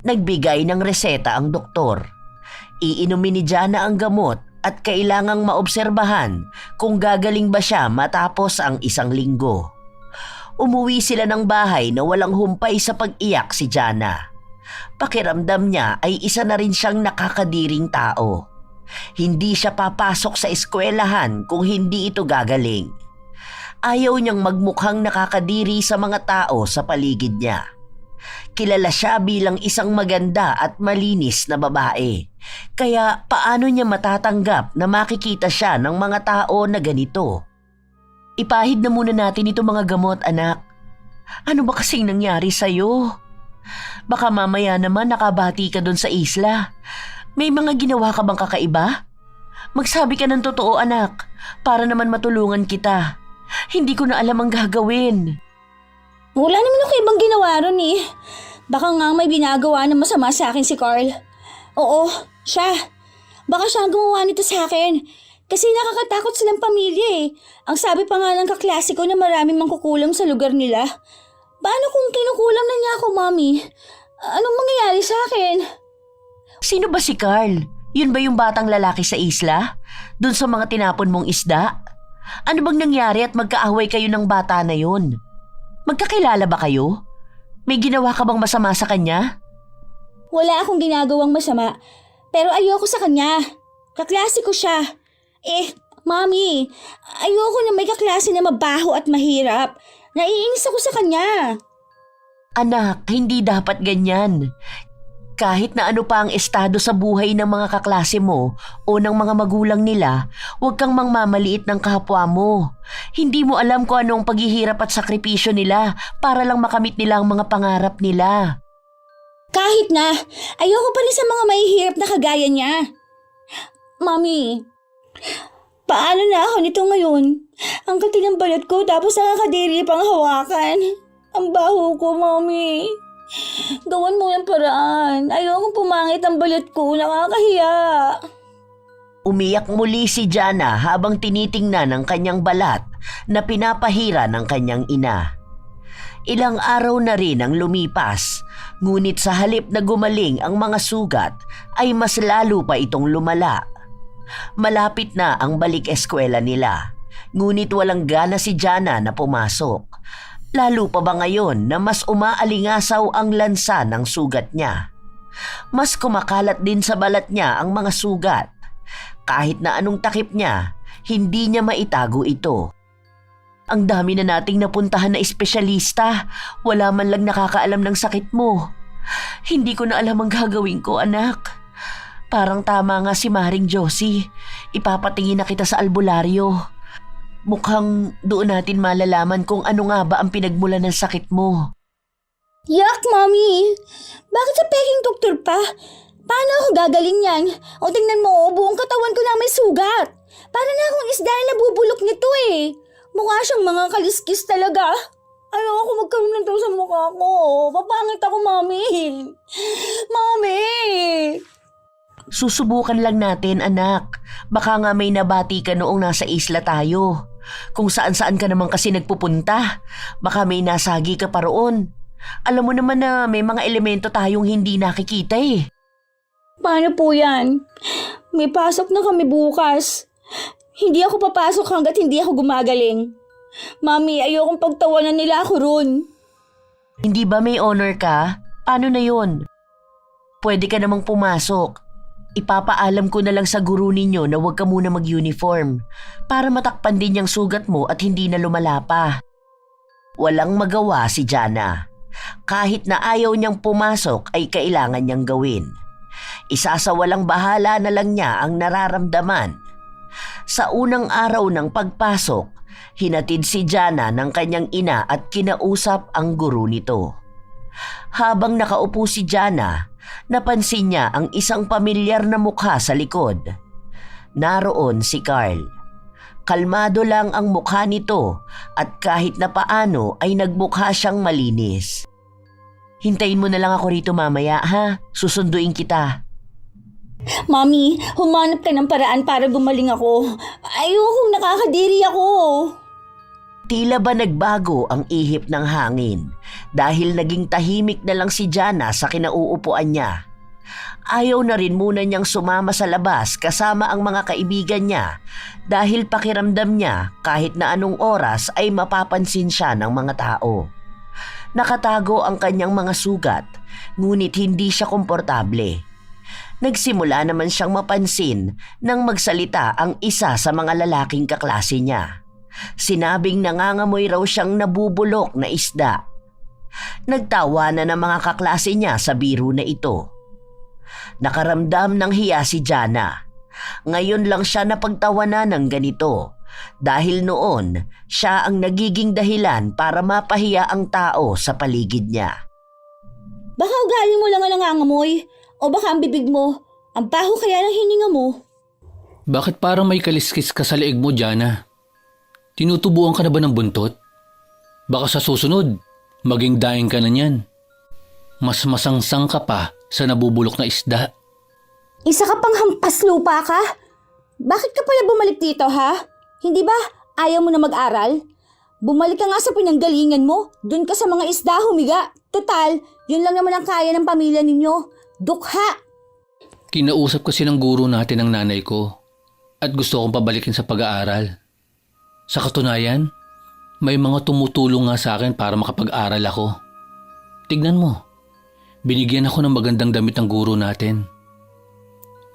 Nagbigay ng reseta ang doktor. Iinumin ni Jana ang gamot at kailangang maobserbahan kung gagaling ba siya matapos ang 1 linggo. Umuwi sila ng bahay na walang humpay sa pag-iyak si Jana. Pakiramdam niya ay isa na rin siyang nakakadiring tao. Hindi siya papasok sa eskwelahan kung hindi ito gagaling. Ayaw niyang magmukhang nakakadiri sa mga tao sa paligid niya. Kilala siya bilang isang maganda at malinis na babae. Kaya paano niya matatanggap na makikita siya ng mga tao na ganito? Ipahid na muna natin itong mga gamot, anak. Ano ba kasing nangyari sa'yo? Baka mamaya naman nakabati ka doon sa isla. May mga ginawa ka bang kakaiba? Magsabi ka ng totoo, anak, para naman matulungan kita. Hindi ko na alam ang gagawin. Wala naman ako ibang ginawa ron eh. Baka nga may binagawa na masama sa akin si Carl. Oo, siya. Baka siya ang gumawa nito sa akin. Kasi nakakatakot silang pamilya eh. Ang sabi pa nga ng kaklase ko na maraming mangkukulam sa lugar nila. Paano kung kinukulam na niya ako, Mami? Anong mangyayari sa akin? Sino ba si Carl? Yun ba yung batang lalaki sa isla? Doon sa mga tinapon mong isda? Ano bang nangyari at magkaaway kayo ng bata na yun? Magkakilala ba kayo? May ginawa ka bang masama sa kanya? Wala akong ginagawang masama. Pero ayoko sa kanya. Kaklase ko siya. Mami, ayoko na may kaklase na mabaho at mahirap. Naiinis ako sa kanya. Anak, hindi dapat ganyan. Kahit na ano pa ang estado sa buhay ng mga kaklase mo o ng mga magulang nila, huwag kang mangmamaliit ng kapwa mo. Hindi mo alam kung ano ang paghihirap at sakripisyo nila para lang makamit nila ang mga pangarap nila. Kahit na, ayoko pa rin sa mga mahihirap na kagaya niya. Mami, paano na ako nito ngayon? Ang kati ng balat ko tapos nakakadiri pang hawakan. Ang baho ko, Mami. Gawan mo yung paraan. Ayokong pumangit ang balat ko. Nakakahiya. Umiyak muli si Jana habang tinitingnan ang kanyang balat na pinapahira ng kanyang ina. Ilang araw na rin ang lumipas, ngunit sa halip na gumaling ang mga sugat ay mas lalo pa itong lumala. Malapit na ang balik eskwela nila, ngunit walang gana si Jana na pumasok. Lalo pa ba ngayon na mas umaalingasaw ang lansa ng sugat niya? Mas kumakalat din sa balat niya ang mga sugat. Kahit na anong takip niya, hindi niya maitago ito. Ang dami na nating napuntahan na espesyalista, wala man lang nakakaalam ng sakit mo. Hindi ko na alam ang gagawin ko, anak. Parang tama nga si Maring Josie. Ipapatingin na kita sa albularyo. Mukhang doon natin malalaman kung ano nga ba ang pinagmulan ng sakit mo. Yak, Mommy! Bakit sa peking doktor pa? Paano ako gagaling yan? O tingnan mo, buong katawan ko na may sugat. Para na akong isda na nabubulok nito eh. Mukha siyang mga kaliskis talaga. Ayoko magkaroon ng sa mukha ko. Papangit ako, Mommy. Mommy! Susubukan lang natin, anak. Baka nga may nabati ka noong nasa isla tayo. Kung saan-saan ka naman kasi nagpupunta. Baka may nasagi ka pa roon. Alam mo naman na may mga elemento tayong hindi nakikita eh. Paano po yan? May pasok na kami bukas. Hindi ako papasok hanggat hindi ako gumagaling. Mami, ayokong pagtawanan nila ako ron. Hindi ba may honor ka? Paano na yun? Pwede ka namang pumasok. Ipapaalam ko na lang sa guru ninyo na huwag ka muna mag-uniform para matakpan din yung sugat mo at hindi na lumala pa. Walang magawa si Jana. Kahit na ayaw niyang pumasok ay kailangan niyang gawin. Isasawalang bahala na lang niya ang nararamdaman. Sa unang araw ng pagpasok, hinatid si Jana ng kanyang ina at kinausap ang guru nito. Habang nakaupo si Jana, napansin niya ang isang pamilyar na mukha sa likod. Naroon si Carl. Kalmado lang ang mukha nito at kahit na paano ay nagmukha siyang malinis. Hintayin mo na lang ako rito mamaya ha, susunduin kita. Mami, humanap ka ng paraan para gumaling ako. Ayokong nakakadiri ako. Tila ba nagbago ang ihip ng hangin dahil naging tahimik na lang si Jana sa kinauupuan niya. Ayaw na rin muna niyang sumama sa labas kasama ang mga kaibigan niya dahil pakiramdam niya kahit na anong oras ay mapapansin siya ng mga tao. Nakatago ang kanyang mga sugat ngunit hindi siya komportable. Nagsimula naman siyang mapansin nang magsalita ang isa sa mga lalaking kaklase niya. Sinabing nangangamoy raw siyang nabubulok na isda. Nagtawa na ng mga kaklase niya sa biro na ito. Nakaramdam ng hiya si Jana. Ngayon lang siya napagtawanan ng ganito dahil noon siya ang nagiging dahilan para mapahiya ang tao sa paligid niya. Baka ugali mo lang ang nangangamoy. O baka ang bibig mo. Ang baho kaya ng hininga mo. Bakit parang may kaliskis ka sa leeg mo, Jana? Tinutubuan ka na ba ng buntot? Baka sa susunod, maging daing ka na niyan. Mas masangsang ka pa sa nabubulok na isda. Isa ka pang hampas lupa ka? Bakit ka pala bumalik dito ha? Hindi ba ayaw mo na mag-aral? Bumalik ka nga sa pinanggalingan mo. Doon ka sa mga isda humiga. Total, yun lang naman ang kaya ng pamilya ninyo. Dukha! Kinausap kasi ng guro natin ang nanay ko at gusto kong pabalikin sa pag-aaral. Sa katunayan, may mga tumutulong nga sa akin para makapag-aral ako. Tignan mo, binigyan ako ng magandang damit ng guro natin.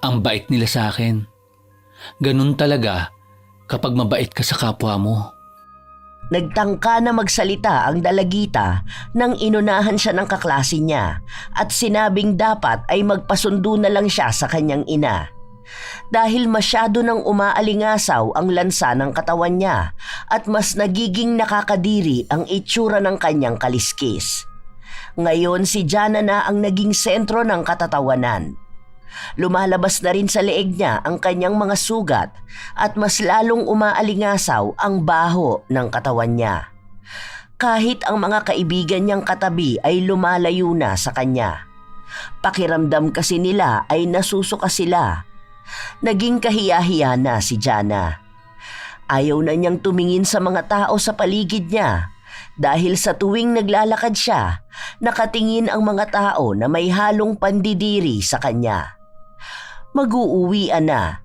Ang bait nila sa akin. Ganun talaga kapag mabait ka sa kapwa mo. Nagtangka na magsalita ang dalagita nang inunahan siya ng kaklase niya at sinabing dapat ay magpasundo na lang siya sa kanyang ina. Dahil masyado nang umaalingasaw ang lansa ng katawan niya at mas nagiging nakakadiri ang itsura ng kanyang kaliskis. Ngayon si Jana na ang naging sentro ng katatawanan. Lumalabas na rin sa leeg niya ang kanyang mga sugat at mas lalong umaalingasaw ang baho ng katawan niya. Kahit ang mga kaibigan niyang katabi ay lumalayo na sa kanya. Pakiramdam kasi nila ay nasusuka sila. Naging kahiya-hiya na si Jana. Ayaw na niyang tumingin sa mga tao sa paligid niya dahil sa tuwing naglalakad siya, nakatingin ang mga tao na may halong pandidiri sa kanya. Mag-uuwian na.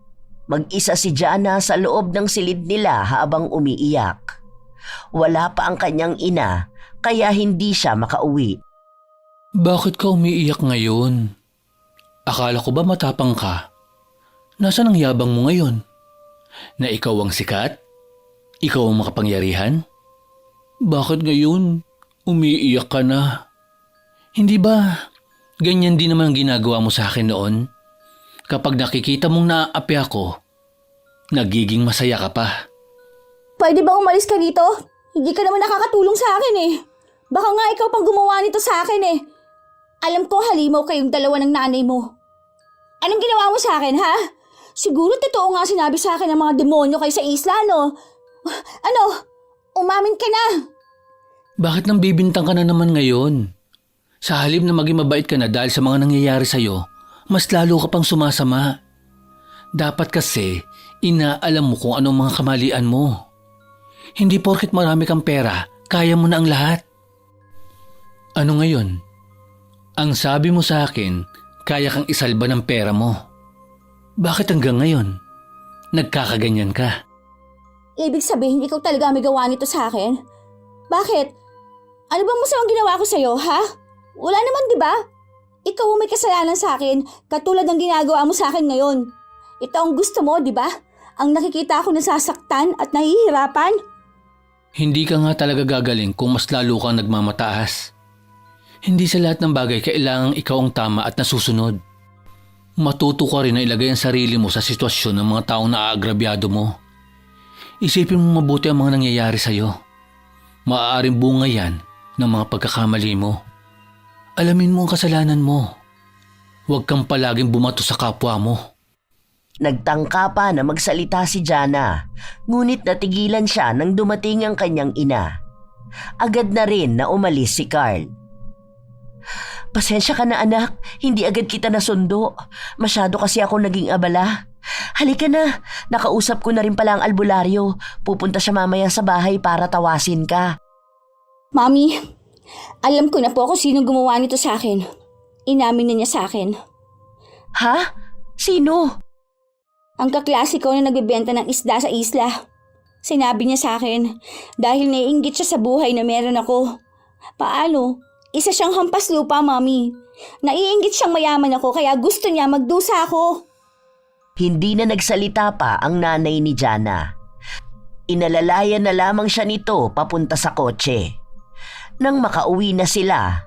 Mag-isa si Jana sa loob ng silid nila habang umiiyak. Wala pa ang kanyang ina kaya hindi siya makauwi. Bakit ka umiiyak ngayon? Akala ko ba matapang ka? Nasaan ang yabang mo ngayon? Na ikaw ang sikat? Ikaw ang makapangyarihan? Bakit ngayon umiiyak ka na? Hindi ba ganyan din naman ang ginagawa mo sa akin noon? Kapag nakikita mong naaapi ako, nagiging masaya ka pa. Pwede bang umalis ka dito? Hindi ka naman nakakatulong sa akin eh. Baka nga ikaw pang gumawa nito sa akin eh. Alam ko halimaw kayong dalawa ng nanay mo. Anong ginawa mo sa akin, ha? Siguro totoo nga sinabi sa akin ng mga demonyo kayo sa isla, no? Ano? Umamin ka na. Bakit nang bibintang ka na naman ngayon? Sa halip na maging mabait ka na dahil sa mga nangyayari sa'yo, mas lalo ka pang sumasama. Dapat kasi, inaalam mo kung anong mga kamalian mo. Hindi porket marami kang pera, kaya mo na ang lahat. Ano ngayon? Ang sabi mo sa akin, kaya kang isalba ng pera mo. Bakit hanggang ngayon? Nagkakaganyan ka. Ibig sabihin ikaw talaga may gawa nito sa akin? Bakit? Ano bang masamang ginawa ko sa'yo, ha? Wala naman, di ba? Ikaw ang may kasalanan sa akin, katulad ng ginagawa mo sa akin ngayon. Ito ang gusto mo, di ba? Ang nakikita ko nasasaktan at nahihirapan. Hindi ka nga talaga gagaling kung mas lalo kang nagmamataas. Hindi sa lahat ng bagay kailangang ikaw ang tama at nasusunod. Matuto ka rin na ilagay ang sarili mo sa sitwasyon ng mga taong naaagrabyado mo. Isipin mo mabuti ang mga nangyayari sa'yo. Maaaring bunga yan ng mga pagkakamali mo. Alamin mo ang kasalanan mo. Huwag kang palaging bumato sa kapwa mo. Nagtangka pa na magsalita si Jana, ngunit natigilan siya nang dumating ang kanyang ina. Agad na rin na umalis si Carl. Pasensya ka na anak, hindi agad kita nasundo. Masyado kasi ako naging abala. Halika na, nakausap ko na rin pala ang albularyo. Pupunta siya mamaya sa bahay para tawasin ka. Mami, alam ko na po kung sino gumawa nito sa akin. Inamin na niya sa akin. Ha? Sino? Ang kaklase ko na nagbebenta ng isda sa isla. Sinabi niya sa akin dahil naiinggit siya sa buhay na meron ako. Paano? Isa siyang hampas lupa, Mami. Naiinggit siyang mayaman ako kaya gusto niya magdusa ako. Hindi na nagsalita pa ang nanay ni Jana. Inalalayan na lamang siya nito papunta sa kotse. Nang makauwi na sila,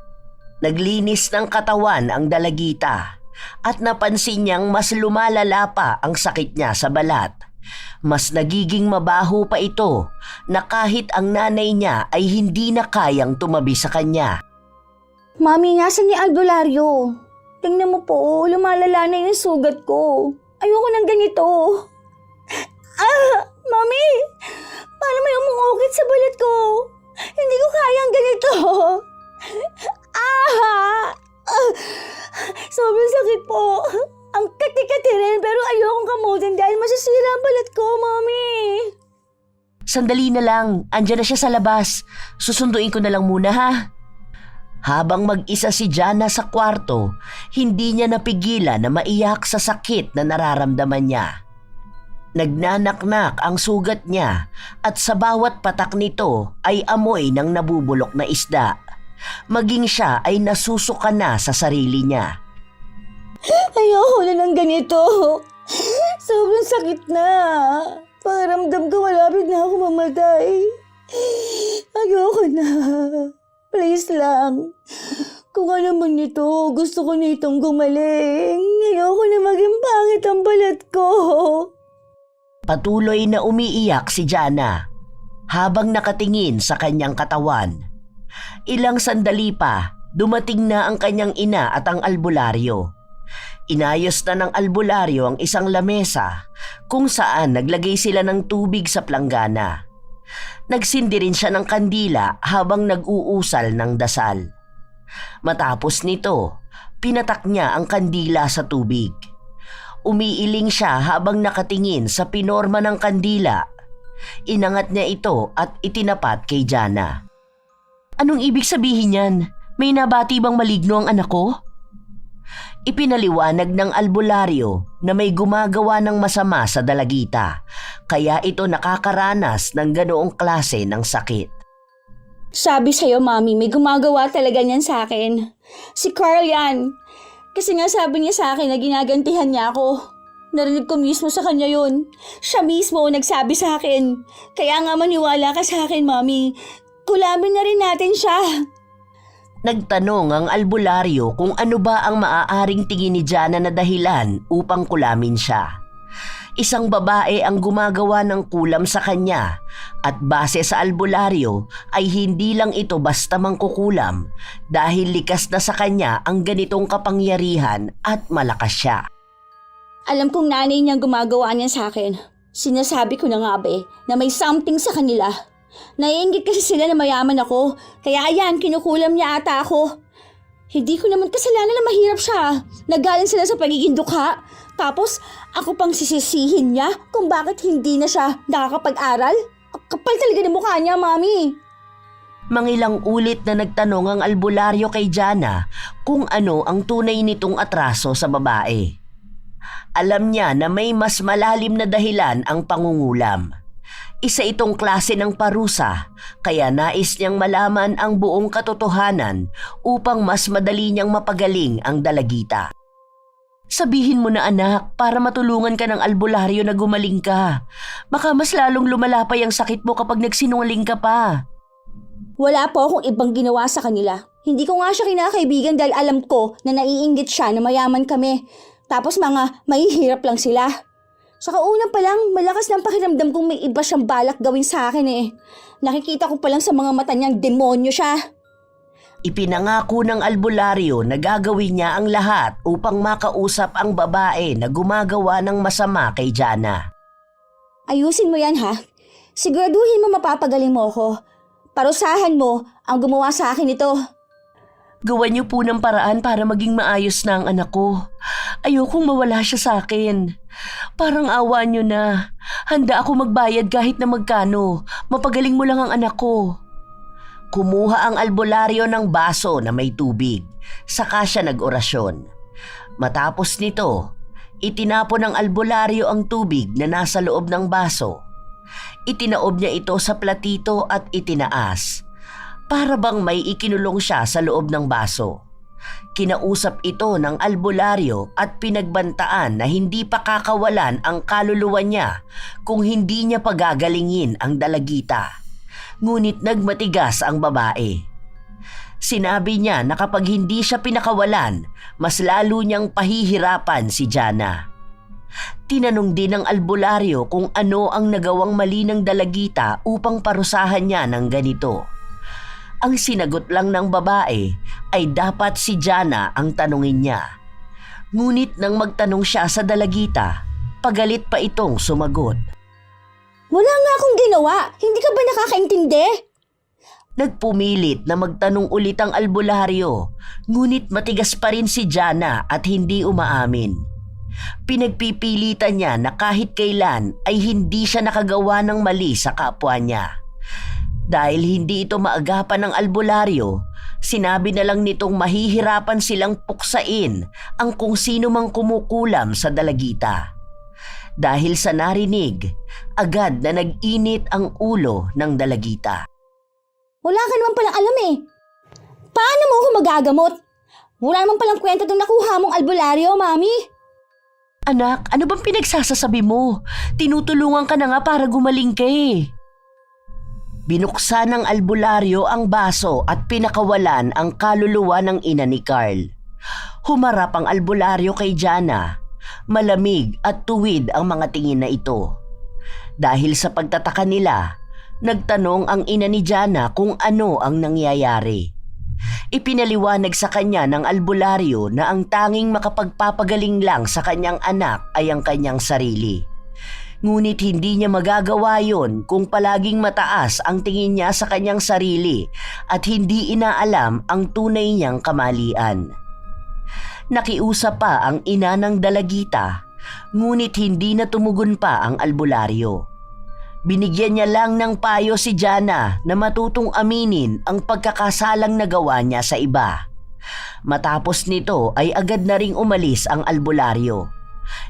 naglinis ng katawan ang dalagita at napansin niyang mas lumalala pa ang sakit niya sa balat. Mas nagiging mabaho pa ito na kahit ang nanay niya ay hindi na kayang tumabi sa kanya. Mami, nasan ni albularyo? Tingnan mo po, lumalala na yung sugat ko. Ayoko ng ganito. Mami! Paano may umungukit sa balat ko? Hindi ko kayang ganito. Sobrang sakit po. Ang kati-kati rin pero ayokong kamutin dahil masasira ang balat ko, Mami. Sandali na lang, andyan na siya sa labas. Susunduin ko na lang muna ha. Habang mag-isa si Jana sa kwarto, hindi niya napigilan na maiyak sa sakit na nararamdaman niya. Nagnanaknak ang sugat niya at sa bawat patak nito ay amoy ng nabubulok na isda. Maging siya ay nasusuka na sa sarili niya. Ayoko na ng ganito. Sobrang sakit na. Pakiramdam ko malapit na ako mamatay. Ayoko na. Please lang. Kung ano man ito, gusto ko na itong gumaling. Ayoko na maging pangit ang balat ko. Patuloy na umiiyak si Jana habang nakatingin sa kanyang katawan. Ilang sandali pa, dumating na ang kanyang ina at ang albularyo. Inayos na ng albularyo ang isang lamesa kung saan naglagay sila ng tubig sa planggana. Nagsindi rin siya ng kandila habang nag-uusal ng dasal. Matapos nito, pinatak niya ang kandila sa tubig. Umiiling siya habang nakatingin sa pinorma ng kandila. Inangat niya ito at itinapat kay Jana. Anong ibig sabihin yan? May nabati bang maligno ang anak ko? Ipinaliwanag ng albularyo na may gumagawa ng masama sa dalagita, kaya ito nakakaranas ng ganoong klase ng sakit. Sabi sa'yo, Mami, may gumagawa talaga niyan sa akin. Si Carl yan. Kasi nga sabi niya sa akin na ginagantihan niya ako. Narinig ko mismo sa kanya yun. Siya mismo nagsabi sa akin. Kaya nga maniwala ka sa akin, Mami. Kulamin na rin natin siya. Nagtanong ang albularyo kung ano ba ang maaaring tingin ni Jana na dahilan upang kulamin siya. Isang babae ang gumagawa ng kulam sa kanya at base sa albularyo ay hindi lang ito basta mangkukulam dahil likas na sa kanya ang ganitong kapangyarihan at malakas siya. Alam kong nanay niyang gumagawa niyan sa akin. Sinasabi ko na nga ba na may something sa kanila. Naiinggit kasi sila na mayaman ako. Kaya ayan, kinukulam niya ata ako. Hindi ko naman kasalanan na mahirap siya. Nagaling sila sa pagiging dukha. Tapos ako pang sisisihin niya kung bakit hindi na siya nakakapag-aral. Kapal talaga ng mukha niya, Mami. Mangilang ulit na nagtanong ang albularyo kay Jana kung ano ang tunay nitong atraso sa babae. Alam niya na may mas malalim na dahilan ang pangungulam. Isa itong klase ng parusa, kaya nais niyang malaman ang buong katotohanan upang mas madali niyang mapagaling ang dalagita. Sabihin mo na anak, para matulungan ka ng albularyo na gumaling ka. Baka mas lalong lumalapay ang sakit mo kapag nagsinungaling ka pa. Wala po akong ibang ginawa sa kanila. Hindi ko nga siya kinakaibigan dahil alam ko na naiinggit siya na mayaman kami. Tapos mga mahihirap lang sila. Saka una pa lang, malakas ng pakiramdam kong may iba siyang balak gawin sa akin eh. Nakikita ko pa lang sa mga mata niyang demonyo siya. Ipinangako ng albularyo na gagawin niya ang lahat upang makausap ang babae na gumagawa ng masama kay Jana. Ayusin mo yan ha. Siguraduhin mo mapapagaling mo ako. Parusahan mo ang gumawa sa akin ito. Gawan niyo po ng paraan para maging maayos na ang anak ko. Ayokong mawala siya sa akin. Parang awa niyo na. Handa ako magbayad kahit na magkano. Mapagaling mo lang ang anak ko. Kumuha ang albularyo ng baso na may tubig. Saka siya nag-orasyon. Matapos nito, itinapon ng albularyo ang tubig na nasa loob ng baso. Itinaob niya ito sa platito at itinaas. Para bang may ikinulong siya sa loob ng baso. Kinausap ito ng albularyo at pinagbantaan na hindi pa kakawalan ang kaluluwa niya kung hindi niya pagagalingin ang dalagita. Ngunit nagmatigas ang babae. Sinabi niya na kapag hindi siya pinakawalan, mas lalo niyang pahihirapan si Jana. Tinanong din ng albularyo kung ano ang nagawang mali ng dalagita upang parusahan niya ng ganito. Ang sinagot lang ng babae ay dapat si Jana ang tanungin niya. Ngunit nang magtanong siya sa dalagita, pagalit pa itong sumagot. Wala nga akong ginawa. Hindi ka ba nakakaintindi? Nagpumilit na magtanong ulit ang albularyo, ngunit matigas pa rin si Jana at hindi umaamin. Pinagpipilitan niya na kahit kailan ay hindi siya nakagawa ng mali sa kapwa niya. Dahil hindi ito maagapan ng albularyo, sinabi na lang nitong mahihirapan silang puksain ang kung sino mang kumukulam sa dalagita. Dahil sa narinig, agad na nag-init ang ulo ng dalagita. Wala ka naman palang alam eh. Paano mo ako magagamot? Wala naman palang kwenta itong nakuha mong albularyo, Mami. Anak, ano bang pinagsasasabi mo? Tinutulungan ka na nga para gumaling ka eh. Binuksan ng albularyo ang baso at pinakawalan ang kaluluwa ng ina ni Carl. Humarap ang albularyo kay Jana. Malamig at tuwid ang mga tingin na ito. Dahil sa pagtataka nila, nagtanong ang ina ni Jana kung ano ang nangyayari. Ipinaliwanag sa kanya ng albularyo na ang tanging makapagpapagaling lang sa kanyang anak ay ang kanyang sarili. Ngunit hindi niya magagawa yon kung palaging mataas ang tingin niya sa kanyang sarili at hindi inaalam ang tunay niyang kamalian. Nakiusap pa ang ina ng dalagita, ngunit hindi na tumugon pa ang albularyo. Binigyan niya lang ng payo si Jana na matutong aminin ang pagkakasalang nagawa niya sa iba. Matapos nito ay agad na ring umalis ang albularyo.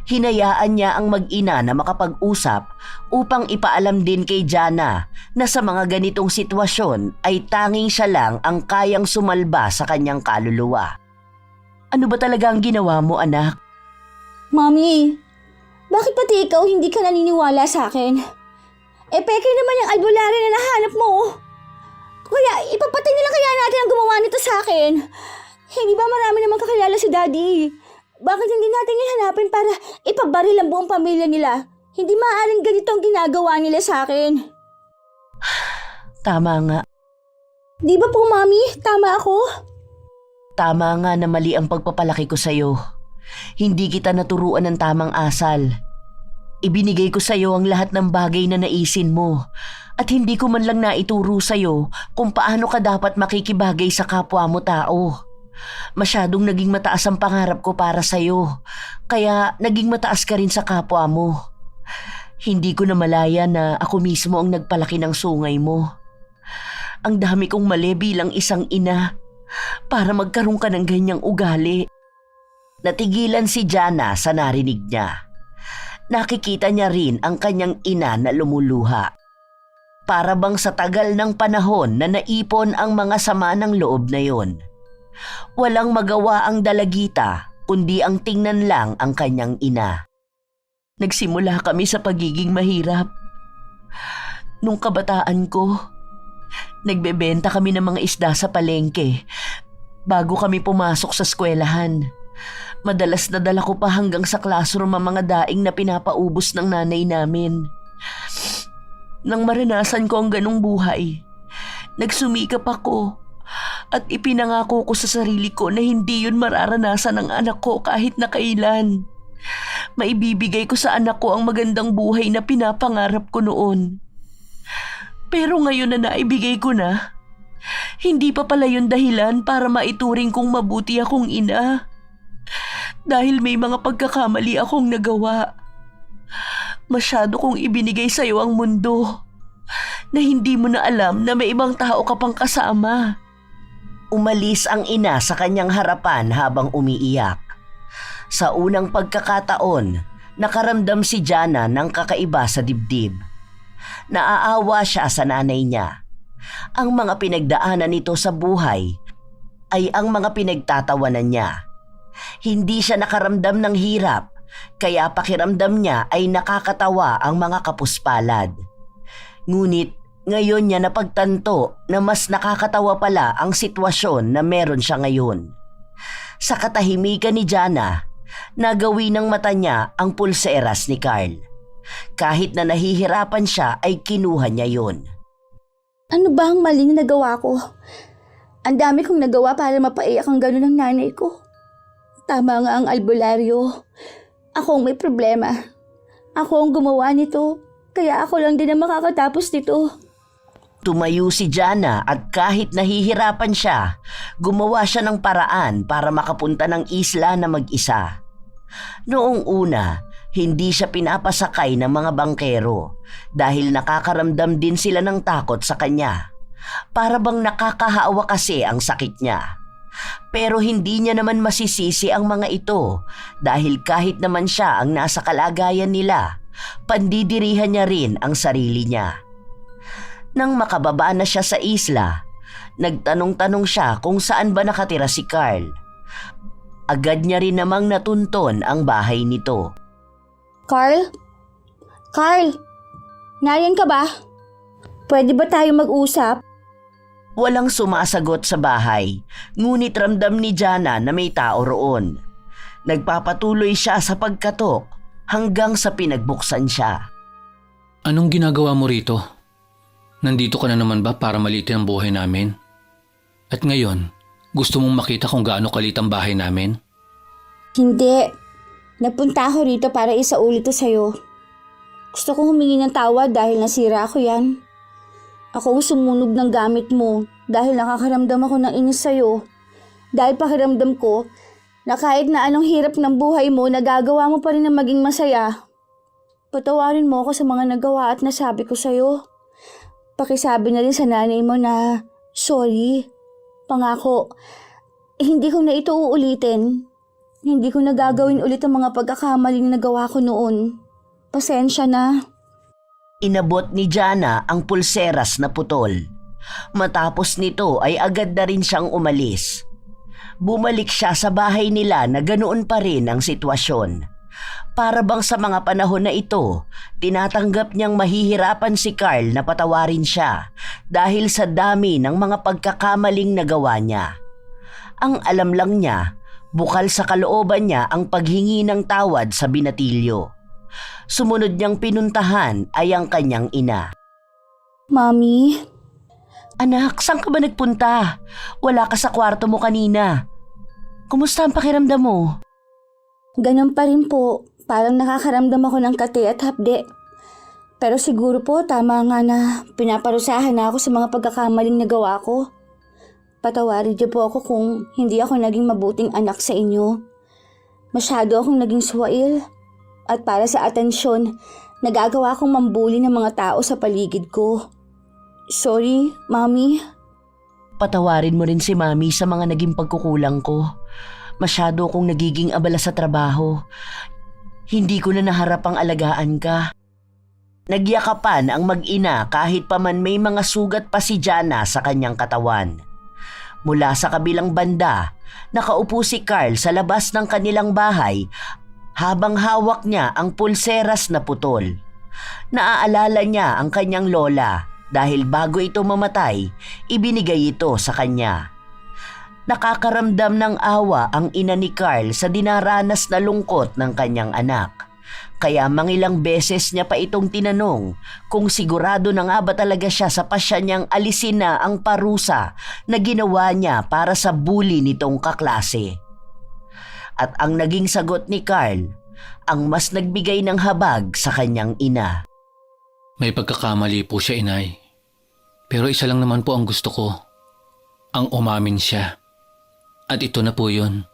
Hinayaan niya ang mag-ina na makapag-usap upang ipaalam din kay Jana na sa mga ganitong sitwasyon ay tanging siya lang ang kayang sumalba sa kanyang kaluluwa. Ano ba talaga ang ginawa mo, anak? Mami, bakit pati ikaw hindi ka naniniwala sa akin? Peke naman yung albularyo na nahanap mo. Kaya ipapatay na lang kaya natin ang gumawa nito sa akin. Hindi ba marami namang kakilala si Daddy? Bakit hindi natin yung hanapin para ipabaril ang buong pamilya nila? Hindi maaaring ganito ang ginagawa nila sa akin. Tama nga. Di ba po, Mami? Tama ako? Tama nga na mali ang pagpapalaki ko sa'yo. Hindi kita naturuan ng tamang asal. Ibinigay ko sa'yo ang lahat ng bagay na naisin mo at hindi ko man lang naituro sa'yo kung paano ka dapat makikibagay sa kapwa mo tao. Masyadong naging mataas ang pangarap ko para sa'yo, kaya naging mataas ka rin sa kapwa mo. Hindi ko na malaya na ako mismo ang nagpalaki ng sungay mo. Ang dami kong mali bilang isang ina para magkaroon ka ng ganyang ugali. Natigilan si Jana sa narinig niya. Nakikita niya rin ang kanyang ina na lumuluha. Para bang sa tagal ng panahon na naipon ang mga sama ng loob na yon. Walang magawa ang dalagita kundi ang tingnan lang ang kanyang ina. Nagsimula kami sa pagiging mahirap. Nung kabataan ko, nagbebenta kami ng mga isda sa palengke bago kami pumasok sa eskwelahan. Madalas nadala ko pa hanggang sa classroom ang mga daing na pinapaubos ng nanay namin. Nang maranasan ko ang ganong buhay, nagsumikap ako at ipinangako ko sa sarili ko na hindi yun mararanasan ng anak ko kahit na kailan. Maibibigay ko sa anak ko ang magandang buhay na pinapangarap ko noon. Pero ngayon na naibigay ko na, hindi pa pala yun dahilan para maituring kong mabuti akong ina. Dahil may mga pagkakamali akong nagawa. Masyado kong ibinigay sa'yo ang mundo na hindi mo na alam na may ibang tao ka pang kasama. Umalis ang ina sa kanyang harapan habang umiiyak. Sa unang pagkakataon, nakaramdam si Jana ng kakaiba sa dibdib. Naaawa siya sa nanay niya. Ang mga pinagdaanan nito sa buhay ay ang mga pinagtatawanan niya. Hindi siya nakaramdam ng hirap, kaya pakiramdam niya ay nakakatawa ang mga kapuspalad. Ngunit ngayon niya napagtanto na mas nakakatawa pala ang sitwasyon na meron siya ngayon. Sa katahimikan ni Jana, nagawi ng mata niya ang pulseras ni Carl. Kahit na nahihirapan siya ay kinuha niya yun. Ano ba ang maling nagawa ko? Ang dami kong nagawa para mapaiyak ang gano'n ng nanay ko. Tama nga ang albularyo. Ako ang may problema. Ako ang gumawa nito, kaya ako lang din ang makakatapos nito. Tumayo si Jana at kahit nahihirapan siya, gumawa siya ng paraan para makapunta ng isla na mag-isa. Noong una, hindi siya pinapasakay ng mga bangkero dahil nakakaramdam din sila ng takot sa kanya. Para bang nakakahawa kasi ang sakit niya. Pero hindi niya naman masisisi ang mga ito dahil kahit naman siya ang nasa kalagayan nila, pandidirihan niya rin ang sarili niya. Nang makababa na siya sa isla, nagtanong-tanong siya kung saan ba nakatira si Carl. Agad niya rin namang natunton ang bahay nito. Carl? Carl? Nariyan ka ba? Pwede ba tayo mag-usap? Walang sumasagot sa bahay, ngunit ramdam ni Jana na may tao roon. Nagpapatuloy siya sa pagkatok hanggang sa pinagbuksan siya. Anong ginagawa mo rito? Nandito ka na naman ba para malitin ang buhay namin? At ngayon, gusto mong makita kung gaano kalit ang bahay namin? Hindi. Nagpunta ako rito para isaulit to sa'yo. Gusto kong humingi ng tawad dahil nasira ako yan. Ako ang sumunog ng gamit mo dahil nakakaramdam ako ng inis sa'yo. Dahil pakiramdam ko na kahit na anong hirap ng buhay mo, nagagawa mo pa rin na maging masaya. Patawarin mo ako sa mga nagawa at nasabi ko sa'yo. Pakisabi na rin sa nanay mo na sorry. Pangako, Hindi ko na ito uulitin. Hindi ko na gagawin ulit ang mga pagkakamaling nagawa ko noon. Pasensya na. Inabot ni Jana ang pulseras na putol. Matapos nito ay agad na rin siyang umalis. Bumalik siya sa bahay nila na ganoon pa rin ang sitwasyon. Para bang sa mga panahon na ito, tinatanggap niyang mahihirapan si Carl na patawarin siya dahil sa dami ng mga pagkakamaling nagawa niya. Ang alam lang niya, bukal sa kalooban niya ang paghingi ng tawad sa binatilyo. Sumunod niyang pinuntahan ay ang kanyang ina. Mami, Anak, saan ka ba nagpunta? Wala ka sa kwarto mo kanina. Kumusta ang pakiramdam mo? ganun pa rin po. Parang nakakaramdam ako ng kati at hapde. Pero siguro po tama nga na pinaparusahan na ako sa mga pagkakamaling nagawa ko. Patawarin niyo po ako kung hindi ako naging mabuting anak sa inyo. Masyado akong naging suwail. At para sa atensyon, nagagawa akong mambuli ng mga tao sa paligid ko. Sorry, Mami. Patawarin mo rin si Mami sa mga naging pagkukulang ko. Masyado akong nagiging abala sa trabaho. Hindi ko na naharap ang alagaan ka. Nagyakapan ang mag-ina kahit pa man may mga sugat pa si Jana sa kanyang katawan. Mula sa kabilang banda, nakaupo si Carl sa labas ng kanilang bahay habang hawak niya ang pulseras na putol. Naaalala niya ang kanyang lola dahil bago ito mamatay, ibinigay ito sa kanya. Nakakaramdam ng awa ang ina ni Carl sa dinaranas na lungkot ng kanyang anak. Kaya mangilang beses niya pa itong tinanong kung sigurado na nga ba talaga siya sa pasya niyang alisin na ang parusa na ginawa niya para sa bully nitong kaklase. At ang naging sagot ni Carl, ang mas nagbigay ng habag sa kanyang ina. May pagkakamali po siya, inay. Pero isa lang naman po ang gusto ko. Ang umamin siya. At ito na po yun.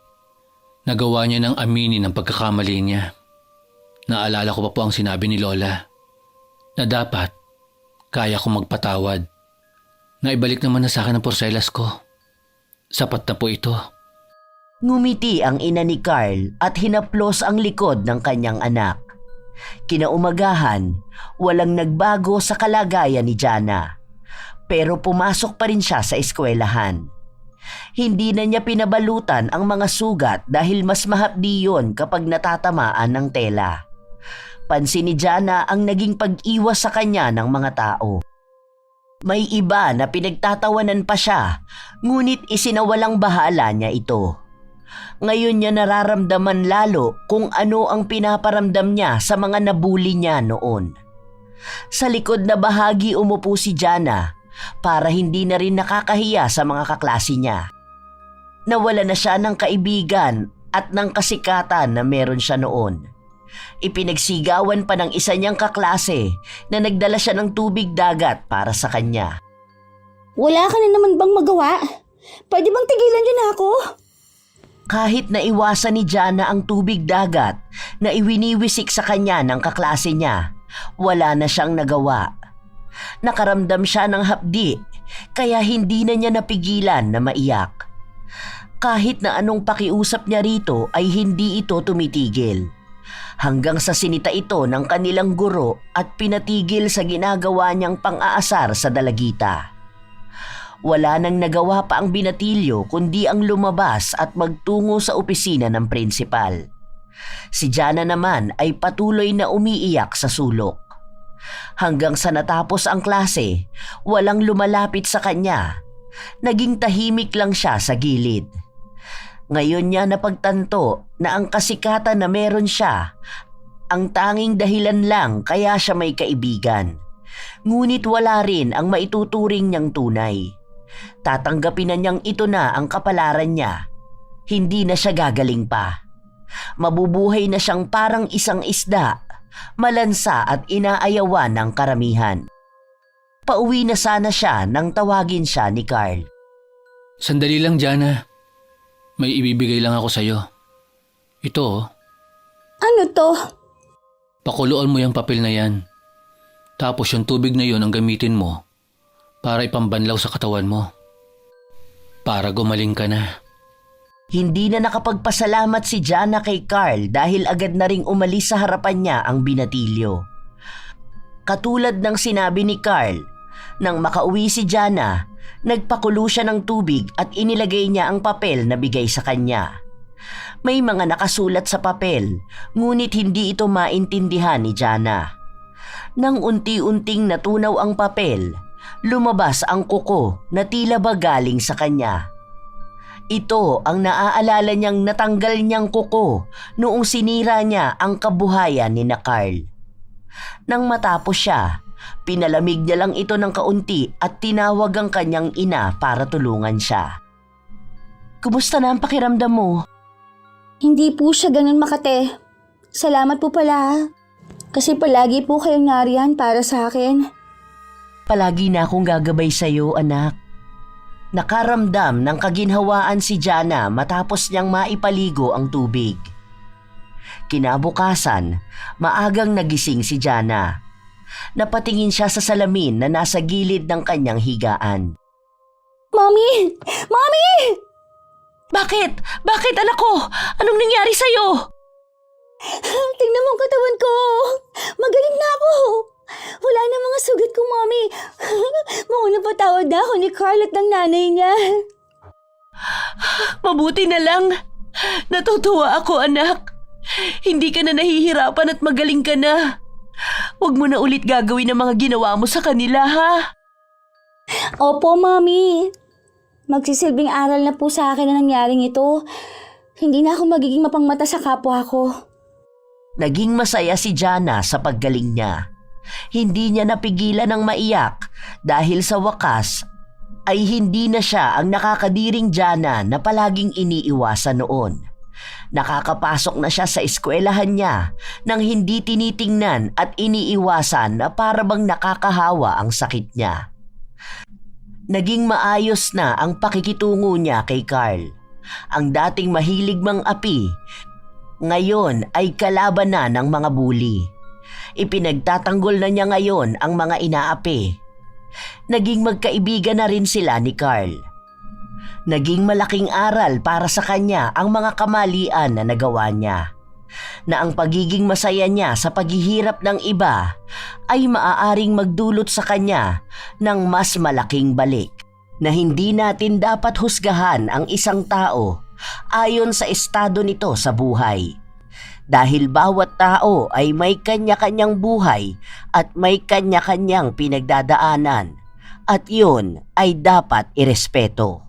Nagawa niya ng aminin ang pagkakamali niya. Naalala ko pa po ang sinabi ni Lola na dapat kaya kong magpatawad. Naibalik naman na sa akin ang porselas ko. Sapat na po ito. Ngumiti ang ina ni Carl at hinaplos ang likod ng kanyang anak. Kinaumagahan, walang nagbago sa kalagayan ni Jana. Pero pumasok pa rin siya sa eskwelahan. Hindi na niya pinabalutan ang mga sugat dahil mas mahapdi yon kapag natatamaan ng tela. Pansin ni Jana ang naging pag-iwas sa kanya ng mga tao. May iba na pinagtatawanan pa siya, ngunit isinawalang bahala niya ito. Ngayon niya nararamdaman lalo kung ano ang pinaparamdam niya sa mga nabuli niya noon. Sa likod na bahagi umupo si Jana para hindi na rin nakakahiya sa mga kaklase niya. Nawala na siya ng kaibigan at ng kasikatan na meron siya noon. Ipinagsigawan pa ng isa niyang kaklase na nagdala siya ng tubig dagat para sa kanya. Wala ka na naman bang magawa? Pwede bang tigilan niyo na ako? Kahit naiwasan ni Jana ang tubig dagat na iwiniwisik sa kanya ng kaklase niya, wala na siyang nagawa. Nakaramdam siya ng hapdi, kaya hindi na niya napigilan na maiyak. Kahit na anong pakiusap niya rito ay hindi ito tumitigil. Hanggang sa sinita ito ng kanilang guro at pinatigil sa ginagawa niyang pang-aasar sa dalagita. Wala nang nagawa pa ang binatilyo kundi ang lumabas at magtungo sa opisina ng prinsipal. Si Jana naman ay patuloy na umiiyak sa sulok. Hanggang sa natapos ang klase, walang lumalapit sa kanya. Naging tahimik lang siya sa gilid. Ngayon niya napagtanto na ang kasikatan na meron siya, ang tanging dahilan lang kaya siya may kaibigan. Ngunit wala rin ang maituturing niyang tunay. Tatanggapin na niyang ito na ang kapalaran niya. Hindi na siya gagaling pa. Mabubuhay na siyang parang isang isda, malansa at inaayawan ng karamihan. Pauwi na sana siya nang tawagin siya ni Carl. Sandali lang, Jana. May ibibigay lang ako sa'yo. Ito, oh. Ano to? Pakuluan mo yung papel na yan. Tapos yung tubig na yun ang gamitin mo para ipambanlaw sa katawan mo. Para gumaling ka na. Hindi na nakapagpasalamat si Jana kay Carl dahil agad na ring umalis sa harapan niya ang binatilyo. Katulad ng sinabi ni Carl, nang makauwi si Jana, nagpakulo siya ng tubig at inilagay niya ang papel na bigay sa kanya. May mga nakasulat sa papel, ngunit hindi ito maintindihan ni Jana. Nang unti-unting natunaw ang papel, lumabas ang kuko na tila ba galing sa kanya. Ito ang naaalala niyang natanggal niyang kuko noong sinira niya ang kabuhayan ni na Carl. Nang matapos siya, pinalamig niya lang ito ng kaunti at tinawag ang kanyang ina para tulungan siya. Kumusta na ang pakiramdam mo? Hindi po siya ganun, Makate. Salamat po pala. Kasi palagi po kayong nariyan para sa akin. Palagi na akong gagabay sa iyo, anak. Nakaramdam ng kaginhawaan si Jana matapos niyang maipaligo ang tubig. Kinabukasan, maagang nagising si Jana. Napatingin siya sa salamin na nasa gilid ng kanyang higaan. Mommy! Mommy! Bakit? Bakit, anak ko? Anong nangyari sa'yo? Tingnan mo ang katawan ko. Magaling na ako. Wala na mga sugat ko, Mommy. Mga napatawad na ako ni Carl at ng nanay niya. Mabuti na lang. Natutuwa ako, anak. Hindi ka na nahihirapan at magaling ka na. Huwag mo na ulit gagawin ang mga ginawa mo sa kanila, ha? Opo, Mommy. Magsisilbing aral na po sa akin na nangyaring ito. Hindi na ako magiging mapangmata sa kapwa ko. Naging masaya si Jana sa paggaling niya. Hindi niya napigilan ng maiyak dahil sa wakas ay hindi na siya ang nakakadiring Jana na palaging iniiwasan noon. Nakakapasok na siya sa eskwelahan niya nang hindi tinitingnan at iniiwasan na para bang nakakahawa ang sakit niya. Naging maayos na ang pakikitungo niya kay Carl. Ang dating mahilig mang api, ngayon ay kalaban na ng mga bully. Ipinagtatanggol na niya ngayon ang mga inaapi. Naging magkaibigan na rin sila ni Carl. Naging malaking aral para sa kanya ang mga kamalian na nagawa niya. Na ang pagiging masaya niya sa paghihirap ng iba ay maaaring magdulot sa kanya ng mas malaking balik. Na hindi natin dapat husgahan ang isang tao ayon sa estado nito sa buhay. Dahil bawat tao ay may kanya-kanyang buhay at may kanya-kanyang pinagdadaanan at yun ay dapat irespeto.